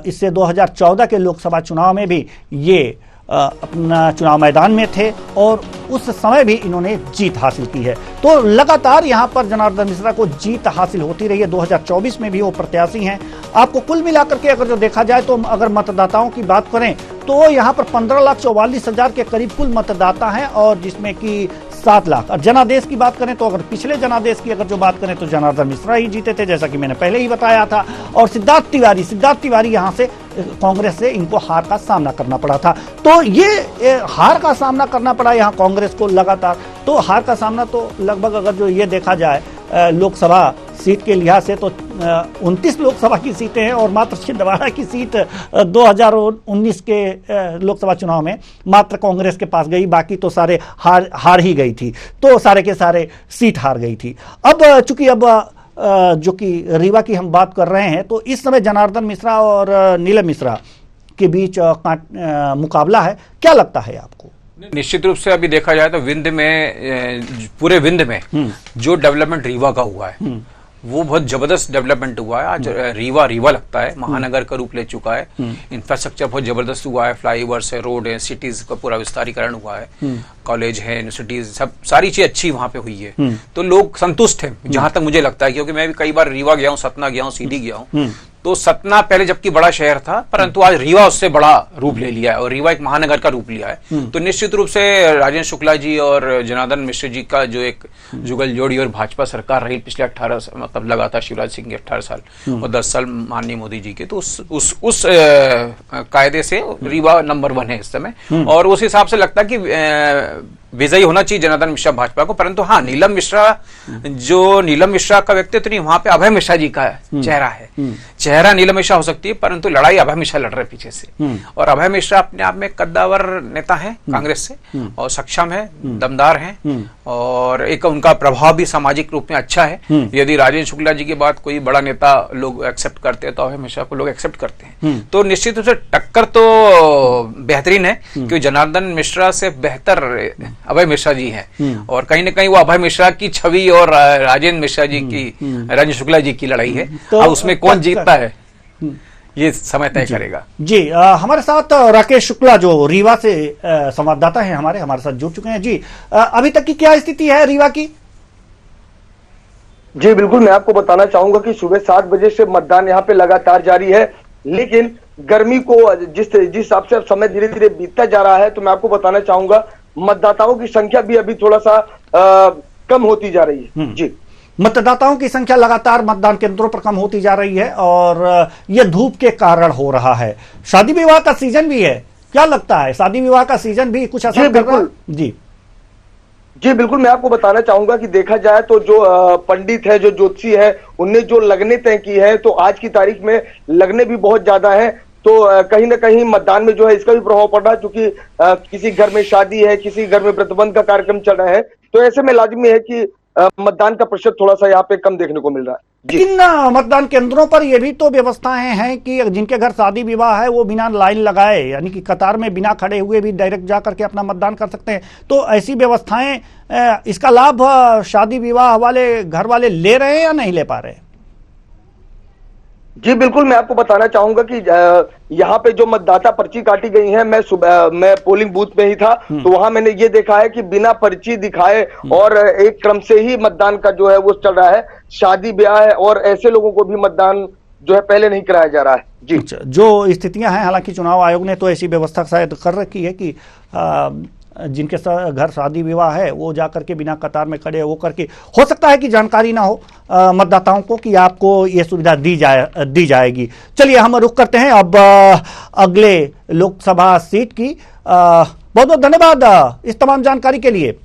Speaker 1: इससे 2014 के लोकसभा चुनाव में भी ये अपना चुनाव मैदान में थे और उस समय भी इन्होंने जीत हासिल की है। तो लगातार यहां पर जनार्दन मिश्रा को जीत हासिल होती रही है। 2024 में भी वो प्रत्याशी हैं आपको कुल मिलाकर के अगर जो देखा जाए तो अगर मतदाताओं की बात करें तो यहाँ पर 15,44,000 के करीब कुल मतदाता हैं, और जिसमें कि 7 लाख। और जनादेश की बात करें तो अगर पिछले जनादेश की अगर जो बात करें तो जनार्दन मिश्रा ही जीते थे, जैसा कि मैंने पहले ही बताया था। और सिद्धार्थ तिवारी यहाँ से कांग्रेस से इनको हार का सामना करना पड़ा था। तो ये हार का सामना करना पड़ा यहाँ कांग्रेस को लगातार। तो हार का सामना तो लगभग अगर जो ये देखा जाए लोकसभा सीट के लिहाज से तो 29 लोकसभा की सीटें हैं, और मात्र छिंदवाड़ा की सीट 2019 के लोकसभा चुनाव में मात्र कांग्रेस के पास गई, बाकी तो सारे हार ही गई थी। तो सारे के सारे सीट हार गई थी। अब चूंकि अब जो कि रीवा की हम बात कर रहे हैं, तो इस समय जनार्दन मिश्रा और नीलम मिश्रा के बीच मुकाबला है। क्या लगता है आपको?
Speaker 2: निश्चित रूप से अभी देखा जाए तो विंध्य में, पूरे विंध्य में जो डेवलपमेंट रीवा का हुआ है वो बहुत जबरदस्त डेवलपमेंट हुआ है। आज रीवा लगता है, महानगर का रूप ले चुका है। इंफ्रास्ट्रक्चर बहुत जबरदस्त हुआ है, फ्लाईओवर्स है, रोड है, सिटीज का पूरा विस्तारीकरण हुआ है, कॉलेज है, यूनिवर्सिटीज, सब सारी चीज अच्छी वहां पे हुई है। तो लोग संतुष्ट हैं जहां तक मुझे लगता है, क्योंकि मैं भी कई बार रीवा गया हूँ, सतना गया हूँ, सीधी गया हूँ। तो सतना पहले जबकि बड़ा शहर था, परंतु आज रीवा उससे बड़ा रूप ले लिया है, और रीवा एक महानगर का रूप लिया है। तो निश्चित रूप से राजेंद्र शुक्ला जी और जनार्दन मिश्र जी का जो एक जुगल जोड़ी और भाजपा सरकार रही पिछले 18 मतलब लगातार शिवराज सिंह के 18 साल और 10 साल माननीय मोदी जी के, तो उस कायदे से रीवा नंबर 1 है इस समय। और उस हिसाब से लगता है कि विजयी होना चाहिए जनार्दन मिश्रा भाजपा को। परंतु हाँ, नीलम मिश्रा का व्यक्तित्व नहीं, वहां पे अभय मिश्रा जी का चेहरा है। चेहरा नीलम मिश्रा हो सकती है, परंतु लड़ाई अभय मिश्रा लड़ रहे पीछे से। और अभय मिश्रा अपने आप में कद्दावर नेता है कांग्रेस से, और सक्षम है, दमदार है, और एक उनका प्रभाव भी सामाजिक रूप में अच्छा है। यदि राजेंद्र शुक्ला जी के बाद कोई बड़ा नेता लोग एक्सेप्ट करते हैं तो अभय मिश्रा को लोग एक्सेप्ट करते हैं। तो निश्चित रूप से टक्कर तो बेहतरीन है, क्योंकि जनार्दन मिश्रा से बेहतर अभय मिश्रा जी हैं, और कहीं ना कहीं वो अभय मिश्रा की छवि और राजेंद्र मिश्रा जी की, राजेंद्र शुक्ला जी की लड़ाई है। तो अब उसमें कौन जीतता है ये समय तय करेगा।
Speaker 1: जी हमारे साथ राकेश शुक्ला जो रीवा से संवाददाता हैं हमारे साथ जुड़ चुके हैं। जी अभी तक की क्या स्थिति है रीवा की?
Speaker 6: जी बिल्कुल, मैं आपको बताना चाहूंगा कि सुबह 7 बजे से मतदान यहाँ पे लगातार जारी है, लेकिन गर्मी को जिस हिसाब से अब समय धीरे धीरे बीतता जा रहा है, तो मैं आपको बताना चाहूंगा मतदाताओं की संख्या भी अभी थोड़ा सा कम होती जा रही है। जी,
Speaker 1: मतदाताओं की संख्या लगातार मतदान केंद्रों पर कम होती जा रही है, और यह धूप के कारण हो रहा है। शादी विवाह का सीजन भी है, क्या लगता है शादी विवाह का सीजन भी कुछ असर कर रहा है?
Speaker 6: जी बिल्कुल, मैं आपको बताना चाहूंगा कि देखा जाए तो जो पंडित है, जो ज्योतिषी है, उनने जो लगने तय की है, तो आज की तारीख में लगने भी बहुत ज्यादा है। तो कहीं ना कहीं मतदान में जो है इसका भी प्रभाव पड़ रहा है, क्योंकि किसी घर में शादी है, किसी घर में व्रतबंध का कार्यक्रम चल रहा है, तो ऐसे में लाजमी है कि मतदान का प्रतिशत थोड़ा सा यहाँ पे कम देखने को मिल रहा है।
Speaker 1: लेकिन मतदान केंद्रों पर ये भी तो व्यवस्थाएं हैं कि जिनके घर शादी विवाह है वो बिना लाइन लगाए, यानी कि कतार में बिना खड़े हुए भी डायरेक्ट जा करके अपना मतदान कर सकते हैं। तो ऐसी व्यवस्थाएं, इसका लाभ शादी विवाह वाले घर वाले ले रहे हैं या नहीं ले पा रहे हैं?
Speaker 6: जी बिल्कुल, मैं आपको बताना चाहूंगा कि यहाँ पे जो मतदाता पर्ची काटी गई है, मैं पोलिंग बूथ में ही था, तो वहां मैंने ये देखा है कि बिना पर्ची दिखाए और एक क्रम से ही मतदान का जो है वो चल रहा है। शादी ब्याह है और ऐसे लोगों को भी मतदान जो है पहले नहीं कराया जा रहा है। जी,
Speaker 1: जो स्थितियां हैं, हालांकि चुनाव आयोग ने तो ऐसी व्यवस्था शायद कर रखी है कि जिनके घर शादी विवाह है वो जाकर के बिना कतार में खड़े हो करके, हो सकता है कि जानकारी ना हो मतदाताओं को कि आपको ये सुविधा दी जाएगी। चलिए हम रुख करते हैं अब अगले लोकसभा सीट की। बहुत बहुत धन्यवाद इस तमाम जानकारी के लिए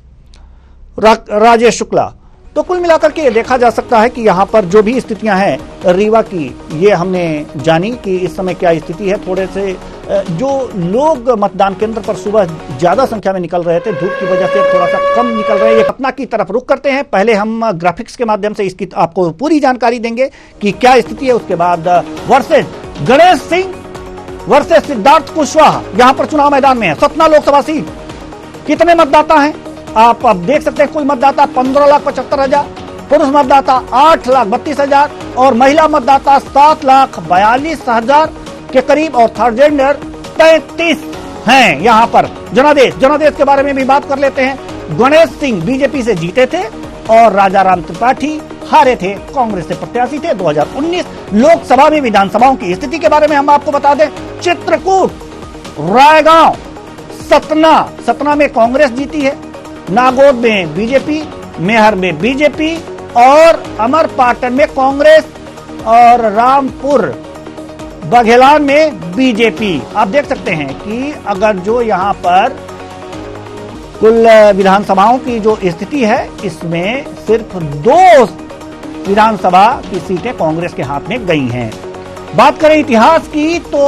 Speaker 1: राजेश शुक्ला। तो कुल मिलाकर के ये देखा जा सकता है कि यहाँ पर जो भी स्थितियां हैं रीवा की, ये हमने जानी कि इस समय क्या स्थिति है। थोड़े से जो लोग मतदान केंद्र पर सुबह ज्यादा संख्या में निकल रहे थे, धूप की वजह से थोड़ा सा कम निकल रहे हैं। ये पटना की तरफ रुख करते हैं। पहले हम ग्राफिक्स के माध्यम से इसकी आपको पूरी जानकारी देंगे कि क्या स्थिति है। उसके बाद वर्सेस गणेश सिंह वर्सेस सिद्धार्थ कुशवाहा यहाँ पर चुनाव मैदान में है। सतना लोकसभा सीट, कितने मतदाता हैं आप अब देख सकते हैं। कुल मतदाता 15,75,000, पुरुष मतदाता 8,32,000 और महिला मतदाता 7,42,000 के करीब, और थर्ड जेंडर 33 हैं यहाँ पर। जनादेश के बारे में भी बात कर लेते हैं। गणेश सिंह बीजेपी से जीते थे और राजाराम त्रिपाठी हारे थे, कांग्रेस से प्रत्याशी थे। 2019 लोकसभा में विधानसभाओं की स्थिति के बारे में हम आपको बता दें। चित्रकूट, रायगांव, सतना में कांग्रेस जीती है, नागौर में बीजेपी, मेहर में बीजेपी और अमरपाटन में कांग्रेस और रामपुर बघेलान में बीजेपी। आप देख सकते हैं कि अगर जो यहां पर कुल विधानसभाओं की जो स्थिति है, इसमें सिर्फ 2 विधानसभा की सीटें कांग्रेस के हाथ में गई हैं। बात करें इतिहास की तो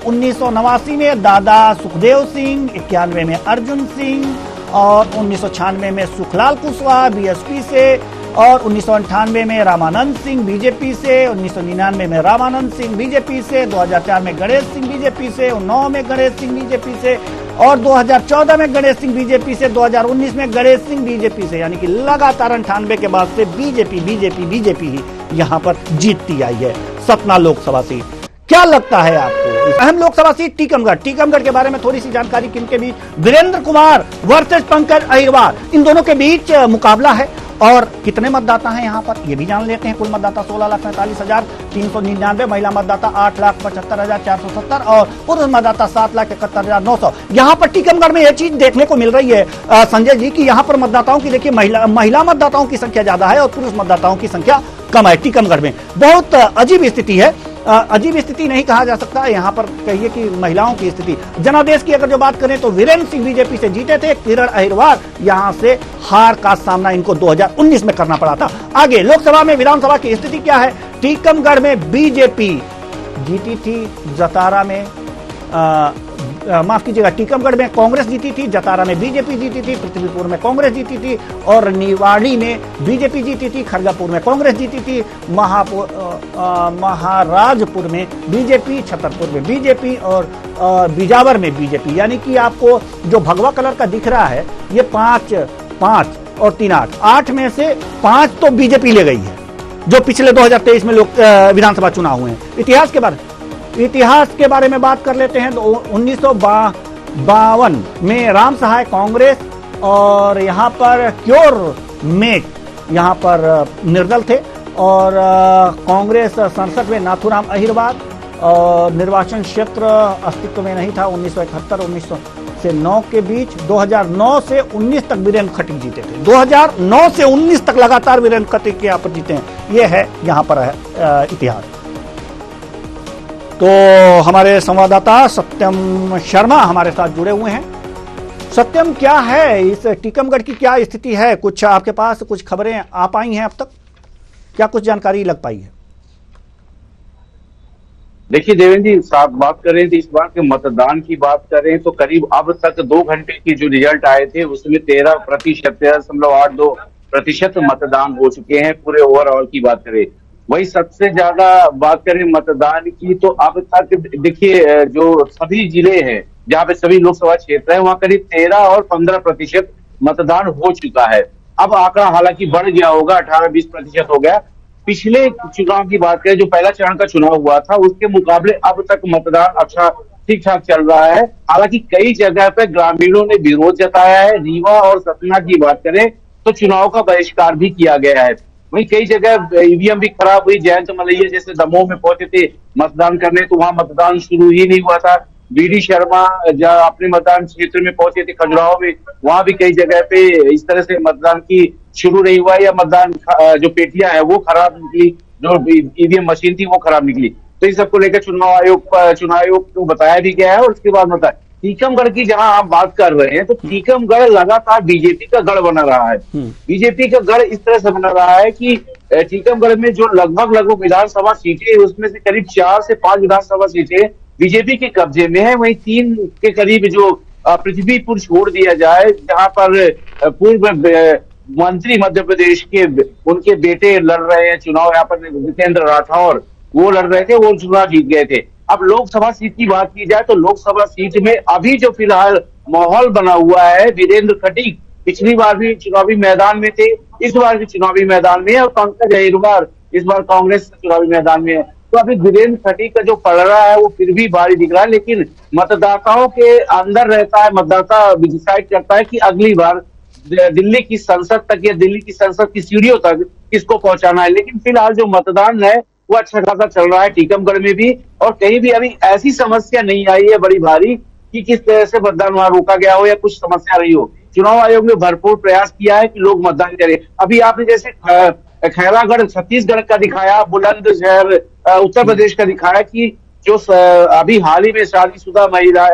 Speaker 1: 1989 में दादा सुखदेव सिंह, 91 में अर्जुन सिंह और 1996 में सुखलाल कुशवाहा बीएसपी से और 1998 में रामानंद सिंह बीजेपी से, 1999 में रामानंद सिंह बीजेपी से, 2004 में गणेश सिंह बीजेपी से, 2009 में गणेश सिंह बीजेपी से और 2014 में गणेश सिंह बीजेपी से, 2019 में गणेश सिंह बीजेपी से, यानी कि लगातार 98 के बाद से बीजेपी ही यहां पर जीतती आई है सतना लोकसभा सीट। क्या लगता है आपको अहम लोकसभा सीट टीकमगढ़ के बारे में थोड़ी सी जानकारी। किनके बीच? वीरेंद्र कुमार वर्सेस पंकज अहिरवार, इन दोनों के बीच मुकाबला है। और कितने मतदाता हैं यहाँ पर ये भी जान लेते हैं। कुल मतदाता 16,45,399, महिला मतदाता 8,75,470 और पुरुष मतदाता 7,71,900। यहाँ पर टीकमगढ़ में यह चीज देखने को मिल रही है संजय जी की यहाँ पर मतदाताओं की देखिए महिला मतदाताओं की संख्या ज्यादा है और पुरुष मतदाताओं की संख्या कम है। टीकमगढ़ में बहुत अजीब स्थिति है। अजीब स्थिति नहीं कहा जा सकता, यहाँ पर कहिए कि महिलाओं की स्थिति। जनादेश की अगर जो बात करें तो वीरेंद्र सिंह बीजेपी से जीते थे, किरण अहिरवार यहाँ से हार का सामना इनको 2019 में करना पड़ा था। आगे लोकसभा में विधानसभा की स्थिति क्या है? टीकमगढ़ में बीजेपी जीती थी, जतारा में माफ कीजिएगा, टीकमगढ़ में कांग्रेस जीती थी, जतारा में बीजेपी जीती थी, पृथ्वीपुर में कांग्रेस जीती थी और निवाड़ी में बीजेपी जीती थी, खड़गपुर में कांग्रेस जीती थी, महाराजपुर में बीजेपी, छतरपुर में बीजेपी और बिजावर में बीजेपी। यानी कि आपको जो भगवा कलर का दिख रहा है ये 5 और 3 8 में से 5 तो बीजेपी ले गई है जो पिछले 2023 में लोग विधानसभा चुनाव हुए हैं। इतिहास के बारे में बात कर लेते हैं तो 1952 में राम सहाय कांग्रेस और यहाँ पर क्योर मेट यहाँ पर निर्दल थे और कांग्रेस 67 में नाथूराम अहिरवार और निर्वाचन क्षेत्र अस्तित्व में नहीं था। 1971-1909 के बीच 2009 से 19 तक वीरेंद्र खटीक जीते थे। 2009 से 19 तक लगातार वीरेंद्र खटीक यहाँ पर जीते हैं। ये है यहाँ पर इतिहास। तो हमारे संवाददाता सत्यम शर्मा हमारे साथ जुड़े हुए हैं। सत्यम, क्या है इस टीकमगढ़ की क्या स्थिति है? कुछ आपके पास कुछ खबरें आ पाई हैं अब तक? क्या कुछ जानकारी लग पाई है?
Speaker 7: देखिए देवेंद्र जी, साफ बात करें तो इस बार के मतदान की बात करें तो करीब अब तक 2 घंटे की जो रिजल्ट आए थे उसमें 13.82% मतदान हो चुके हैं। पूरे ओवरऑल की बात करें, वही सबसे ज्यादा बात करें मतदान की तो अब तक देखिए जो सभी जिले हैं जहाँ पे सभी लोकसभा क्षेत्र है वहाँ करीब 13 और 15% मतदान हो चुका है। अब आंकड़ा हालांकि बढ़ गया होगा, 18-20% हो गया। पिछले चुनाव की बात करें जो पहला चरण का चुनाव हुआ था उसके मुकाबले अब तक मतदान अच्छा ठीक ठाक चल रहा है। हालांकि कई जगह पे ग्रामीणों ने विरोध जताया है। रीवा और सतना की बात करें तो चुनाव का बहिष्कार भी किया गया है। वहीं कई जगह ईवीएम भी खराब हुई। जयंत मलैया जैसे दमोह में पहुंचे थे मतदान करने तो वहां मतदान शुरू ही नहीं हुआ था। बीडी शर्मा जहाँ अपने मतदान क्षेत्र में पहुंचे थे खजुराहो में, वहां भी कई जगह पे इस तरह से मतदान की शुरू नहीं हुआ या मतदान जो पेटियां है वो खराब निकली, जो ईवीएम मशीन थी वो खराब निकली। तो इस सबको लेकर चुनाव आयोग को बताया भी गया है। और उसके बाद बताया टीकमगढ़ की जहां आप बात कर रहे हैं तो टीकमगढ़ लगातार बीजेपी का गढ़ बना रहा है। बीजेपी का गढ़ इस तरह से बना रहा है कि टीकमगढ़ में जो लगभग विधानसभा सीटें उसमें से करीब 4 से 5 विधानसभा सीटें बीजेपी के कब्जे में है। वहीं 3 के करीब जो पृथ्वीपुर छोड़ दिया जाए जहां पर पूर्व मंत्री मध्य प्रदेश के उनके बेटे लड़ रहे हैं चुनाव, यहाँ पर जितेंद्र राठौर वो लड़ रहे थे, वो चुनाव जीत गए थे। अब लोकसभा सीट की बात की जाए तो लोकसभा सीट में अभी जो फिलहाल माहौल बना हुआ है, वीरेंद्र खटीक पिछली बार भी चुनावी मैदान में थे, इस बार भी चुनावी मैदान में है और पंकज अहिरवार इस बार कांग्रेस चुनावी मैदान में है। तो अभी वीरेंद्र खटीक का जो पलड़ा है वो फिर भी भारी दिख रहा है, लेकिन मतदाताओं के अंदर रहता है, मतदाता डिसाइड करता है कि अगली बार दिल्ली की संसद तक या दिल्ली की संसद की सीढ़ियों तक किसको पहुंचाना है। लेकिन फिलहाल जो मतदान है वो अच्छा खासा चल रहा है टीकमगढ़ में भी, और कहीं भी अभी ऐसी समस्या नहीं आई है बड़ी भारी कि किस तरह से मतदान वहां रोका गया हो या कुछ समस्या रही हो। चुनाव आयोग ने भरपूर प्रयास किया है कि लोग मतदान करें। अभी आपने जैसे खैरागढ़ छत्तीसगढ़ का दिखाया, बुलंदशहर उत्तर प्रदेश का दिखाया कि जो अभी हाल ही में शादीशुदा महिला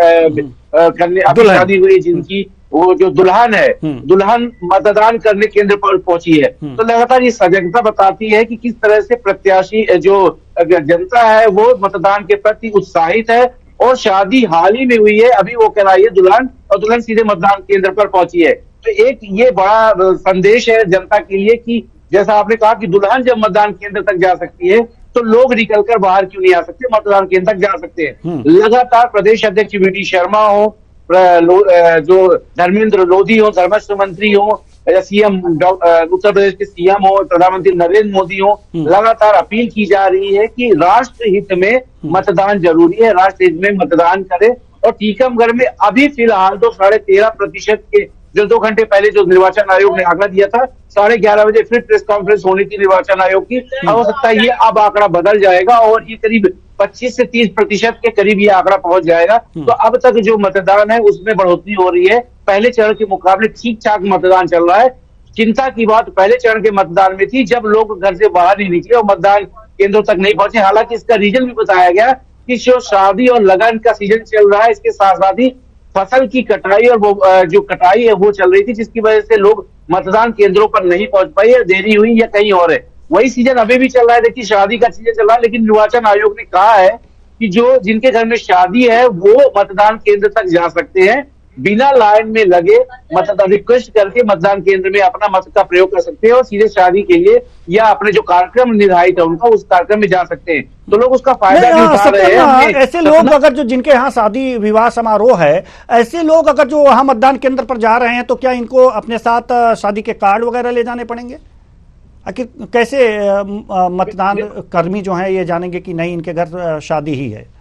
Speaker 7: करने अभी शादी हुई जिनकी वो जो दुल्हन है, दुल्हन मतदान करने केंद्र पर पहुंची है। तो लगातार ये सजगता बताती है कि किस तरह से प्रत्याशी जो जनता है वो मतदान के प्रति उत्साहित है। और शादी हाल ही में हुई है, अभी वो कराई है दुल्हन, और दुल्हन सीधे मतदान केंद्र पर पहुंची है। तो एक ये बड़ा संदेश है जनता के लिए कि जैसा आपने कहा कि दुल्हन जब मतदान केंद्र तक जा सकती है तो लोग निकलकर बाहर क्यों नहीं आ सकते, मतदान केंद्र तक जा सकते हैं। लगातार प्रदेश अध्यक्ष वी.डी. शर्मा हो, जो धर्मेंद्र लोधी हो, धर्मस्व मंत्री हो, या सीएम उत्तर प्रदेश के सीएम हो, प्रधानमंत्री नरेंद्र मोदी हो, लगातार अपील की जा रही है कि राष्ट्र हित में मतदान जरूरी है, राष्ट्र हित में मतदान करें। और टीकमगढ़ में अभी फिलहाल तो 13.5% के जो 2 घंटे पहले जो निर्वाचन आयोग ने आंकड़ा दिया था, 11:30 बजे फिर प्रेस कॉन्फ्रेंस होनी थी निर्वाचन आयोग की। हो सकता है ये अब आंकड़ा बदल जाएगा और ये करीब 25 से 30% के करीब ये आंकड़ा पहुंच जाएगा। तो अब तक जो मतदान है उसमें बढ़ोतरी हो रही है, पहले चरण के मुकाबले ठीक ठाक मतदान चल रहा है। चिंता की बात पहले चरण के मतदान में थी जब लोग घर से बाहर नहीं निकले और मतदान केंद्रों तक नहीं पहुंचे। हालांकि इसका रीजन भी बताया गया कि जो शादी और लगन का सीजन चल रहा है, इसके साथ साथ ही फसल की कटाई और वो जो कटाई है वो चल रही थी, जिसकी वजह से लोग मतदान केंद्रों पर नहीं पहुंच पाए या देरी हुई या कहीं और है। वही सीजन अभी भी चल रहा है, देखिए शादी का सीजन चल रहा है, लेकिन निर्वाचन आयोग ने कहा है कि जो जिनके घर में शादी है वो मतदान केंद्र तक जा सकते हैं, बिना लाइन में लगे मतदान रिक्वेस्ट करके मतदान केंद्र में अपना मत का प्रयोग कर सकते हैं और सीधे शादी के लिए या अपने जो कार्यक्रम निर्धारित है उनका उस कार्यक्रम में जा सकते हैं। तो लोग उसका फायदा भी उठा रहे हैं।
Speaker 1: ऐसे लोग अगर जो जिनके यहाँ शादी विवाह समारोह है, ऐसे लोग अगर जो वहां मतदान केंद्र पर जा रहे हैं तो क्या इनको अपने साथ शादी के कार्ड वगैरह ले जाने पड़ेंगे? आखिर कैसे मतदान कर्मी जो है ये जानेंगे कि नहीं इनके घर शादी ही है?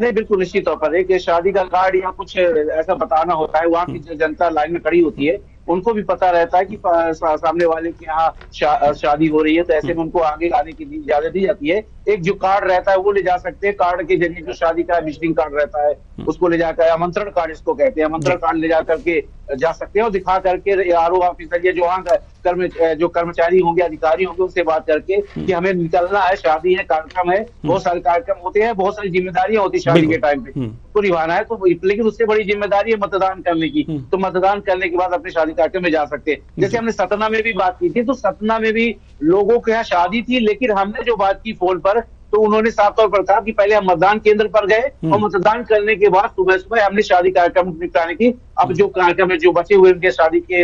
Speaker 7: नहीं, बिल्कुल निश्चित तौर पर एक शादी का कार्ड या कुछ ऐसा बताना होता है। वहाँ की जो जनता लाइन में खड़ी होती है उनको भी पता रहता है कि सामने वाले के यहाँ शादी हो रही है, तो ऐसे में उनको आगे आने की इजाजत दी जाती है। एक जो कार्ड रहता है वो ले जा सकते हैं, कार्ड के जरिए जो शादी का विजिटिंग कार्ड रहता है उसको ले जाकर, आमंत्रण कार्ड इसको कहते हैं, आमंत्रण कार्ड ले जा करके जा सकते हैं और दिखा करके आरओ ऑफिसर या जो वहाँ जो कर्मचारी होंगे, अधिकारी होंगे, उनसे बात करके कि हमें निकलना है, शादी है, कार्यक्रम है, बहुत सारे कार्यक्रम होते हैं, बहुत सारी जिम्मेदारियां होती है शादी के टाइम पे तो निभाना है। तो लेकिन उससे बड़ी जिम्मेदारी है मतदान करने की, तो मतदान करने के बाद अपने शादी कार्यक्रम में जा सकते हैं। जैसे हमने सतना में भी बात की थी, तो सतना में भी लोगों के यहाँ शादी थी, लेकिन हमने जो बात की फोन पर तो उन्होंने साफ तौर पर कहा कि पहले हम मतदान केंद्र पर गए और मतदान करने के बाद सुबह सुबह हमने शादी कार्यक्रम निपटाने की। अब जो कार्यक्रम में जो बचे हुए उनके शादी के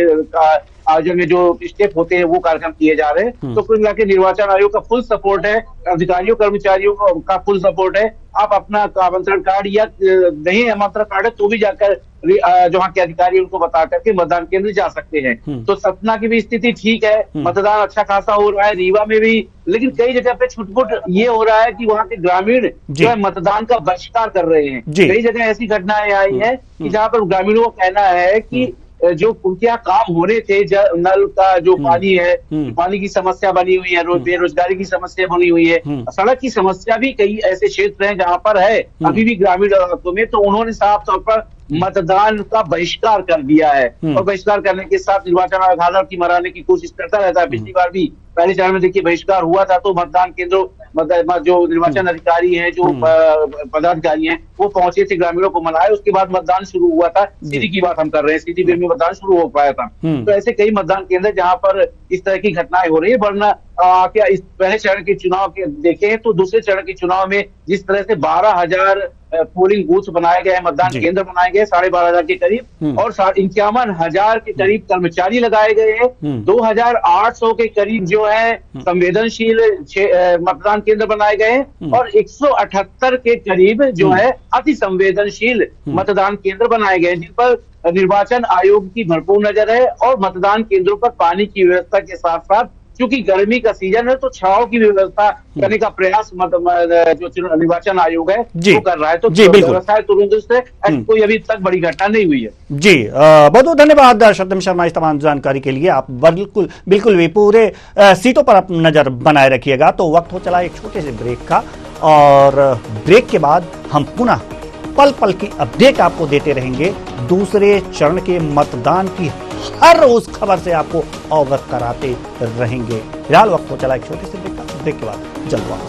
Speaker 7: आयोजन में जो स्टेप होते हैं वो कार्यक्रम किए जा रहे हैं। तो कुल मिलाकर निर्वाचन आयोग का फुल सपोर्ट है, अधिकारियों कर्मचारियों का फुल सपोर्ट है। आप अपना आमंत्रण कार्ड या नहीं आमंत्रण कार्ड है तो भी जाकर जो वहाँ के अधिकारी उनको बता करके मतदान केंद्र जा सकते हैं। तो सतना की भी स्थिति ठीक है, मतदान अच्छा खासा हो रहा है, रीवा में भी। लेकिन कई जगह पे छुटपुट ये हो रहा है कि वहाँ के ग्रामीण जो है मतदान का बहिष्कार कर रहे हैं। कई जगह ऐसी घटनाएं आई है कि जहाँ पर ग्रामीणों का कहना है कि जो उनके यहाँ काम हो रहे थे, नल का जो पानी है, पानी की समस्या बनी हुई है, बेरोजगारी की समस्या बनी हुई है, सड़क की समस्या भी कई ऐसे क्षेत्र हैं जहाँ पर है अभी भी ग्रामीण इलाकों में। तो उन्होंने साफ तौर पर मतदान का बहिष्कार कर दिया है और बहिष्कार करने के साथ निर्वाचन आयोग हालत की मराने की कोशिश करता रहता है। पिछली बार भी पहले चरण में देखिए बहिष्कार हुआ था तो मतदान केंद्रों जो निर्वाचन अधिकारी हैं, जो पदाधिकारी हैं, वो पहुंचे थे, ग्रामीणों को मनाए, उसके बाद मतदान शुरू हुआ था। सीधी की बात हम कर रहे हैं, सीधी में मतदान शुरू हो पाया था। तो ऐसे कई मतदान केंद्र जहां पर इस तरह की घटनाएं हो रही है। वरना क्या इस पहले चरण के चुनाव के देखें तो दूसरे चरण के चुनाव में जिस तरह से 12,000 पोलिंग बूथ बनाए गए, मतदान केंद्र बनाए गए 12,500 के करीब, और 51,000 के करीब कर्मचारी लगाए गए हैं, 2,800 के करीब जो है संवेदनशील मतदान केंद्र बनाए गए हैं और 178 के करीब जो है अति संवेदनशील मतदान केंद्र बनाए गए, जिन पर निर्वाचन आयोग की भरपूर नजर है। और मतदान केंद्रों पर पानी की व्यवस्था के साथ साथ क्योंकि गर्मी का सीजन है तो छांव की व्यवस्था करने का प्रयास जो निर्वाचन आयोग है वो कर रहा है। तो व्यवस्था तुरंत से कोई अभी तक बड़ी घटना नहीं हुई है।
Speaker 1: जी बहुत बहुत धन्यवाद सत्यम शर्मा इस तमाम जानकारी के लिए। आप बिल्कुल भी पूरे सीटों पर आप नजर बनाए रखिएगा। तो वक्त हो चला एक छोटे से ब्रेक का, और ब्रेक के बाद हम पुनः पल पल की अपडेट आपको देते रहेंगे। दूसरे चरण के मतदान की हर उस खबर से आपको अवगत कराते रहेंगे। फिलहाल वक्त हो चला एक छोटे से ब्रेक का, ब्रेक के बाद जल्द वापस।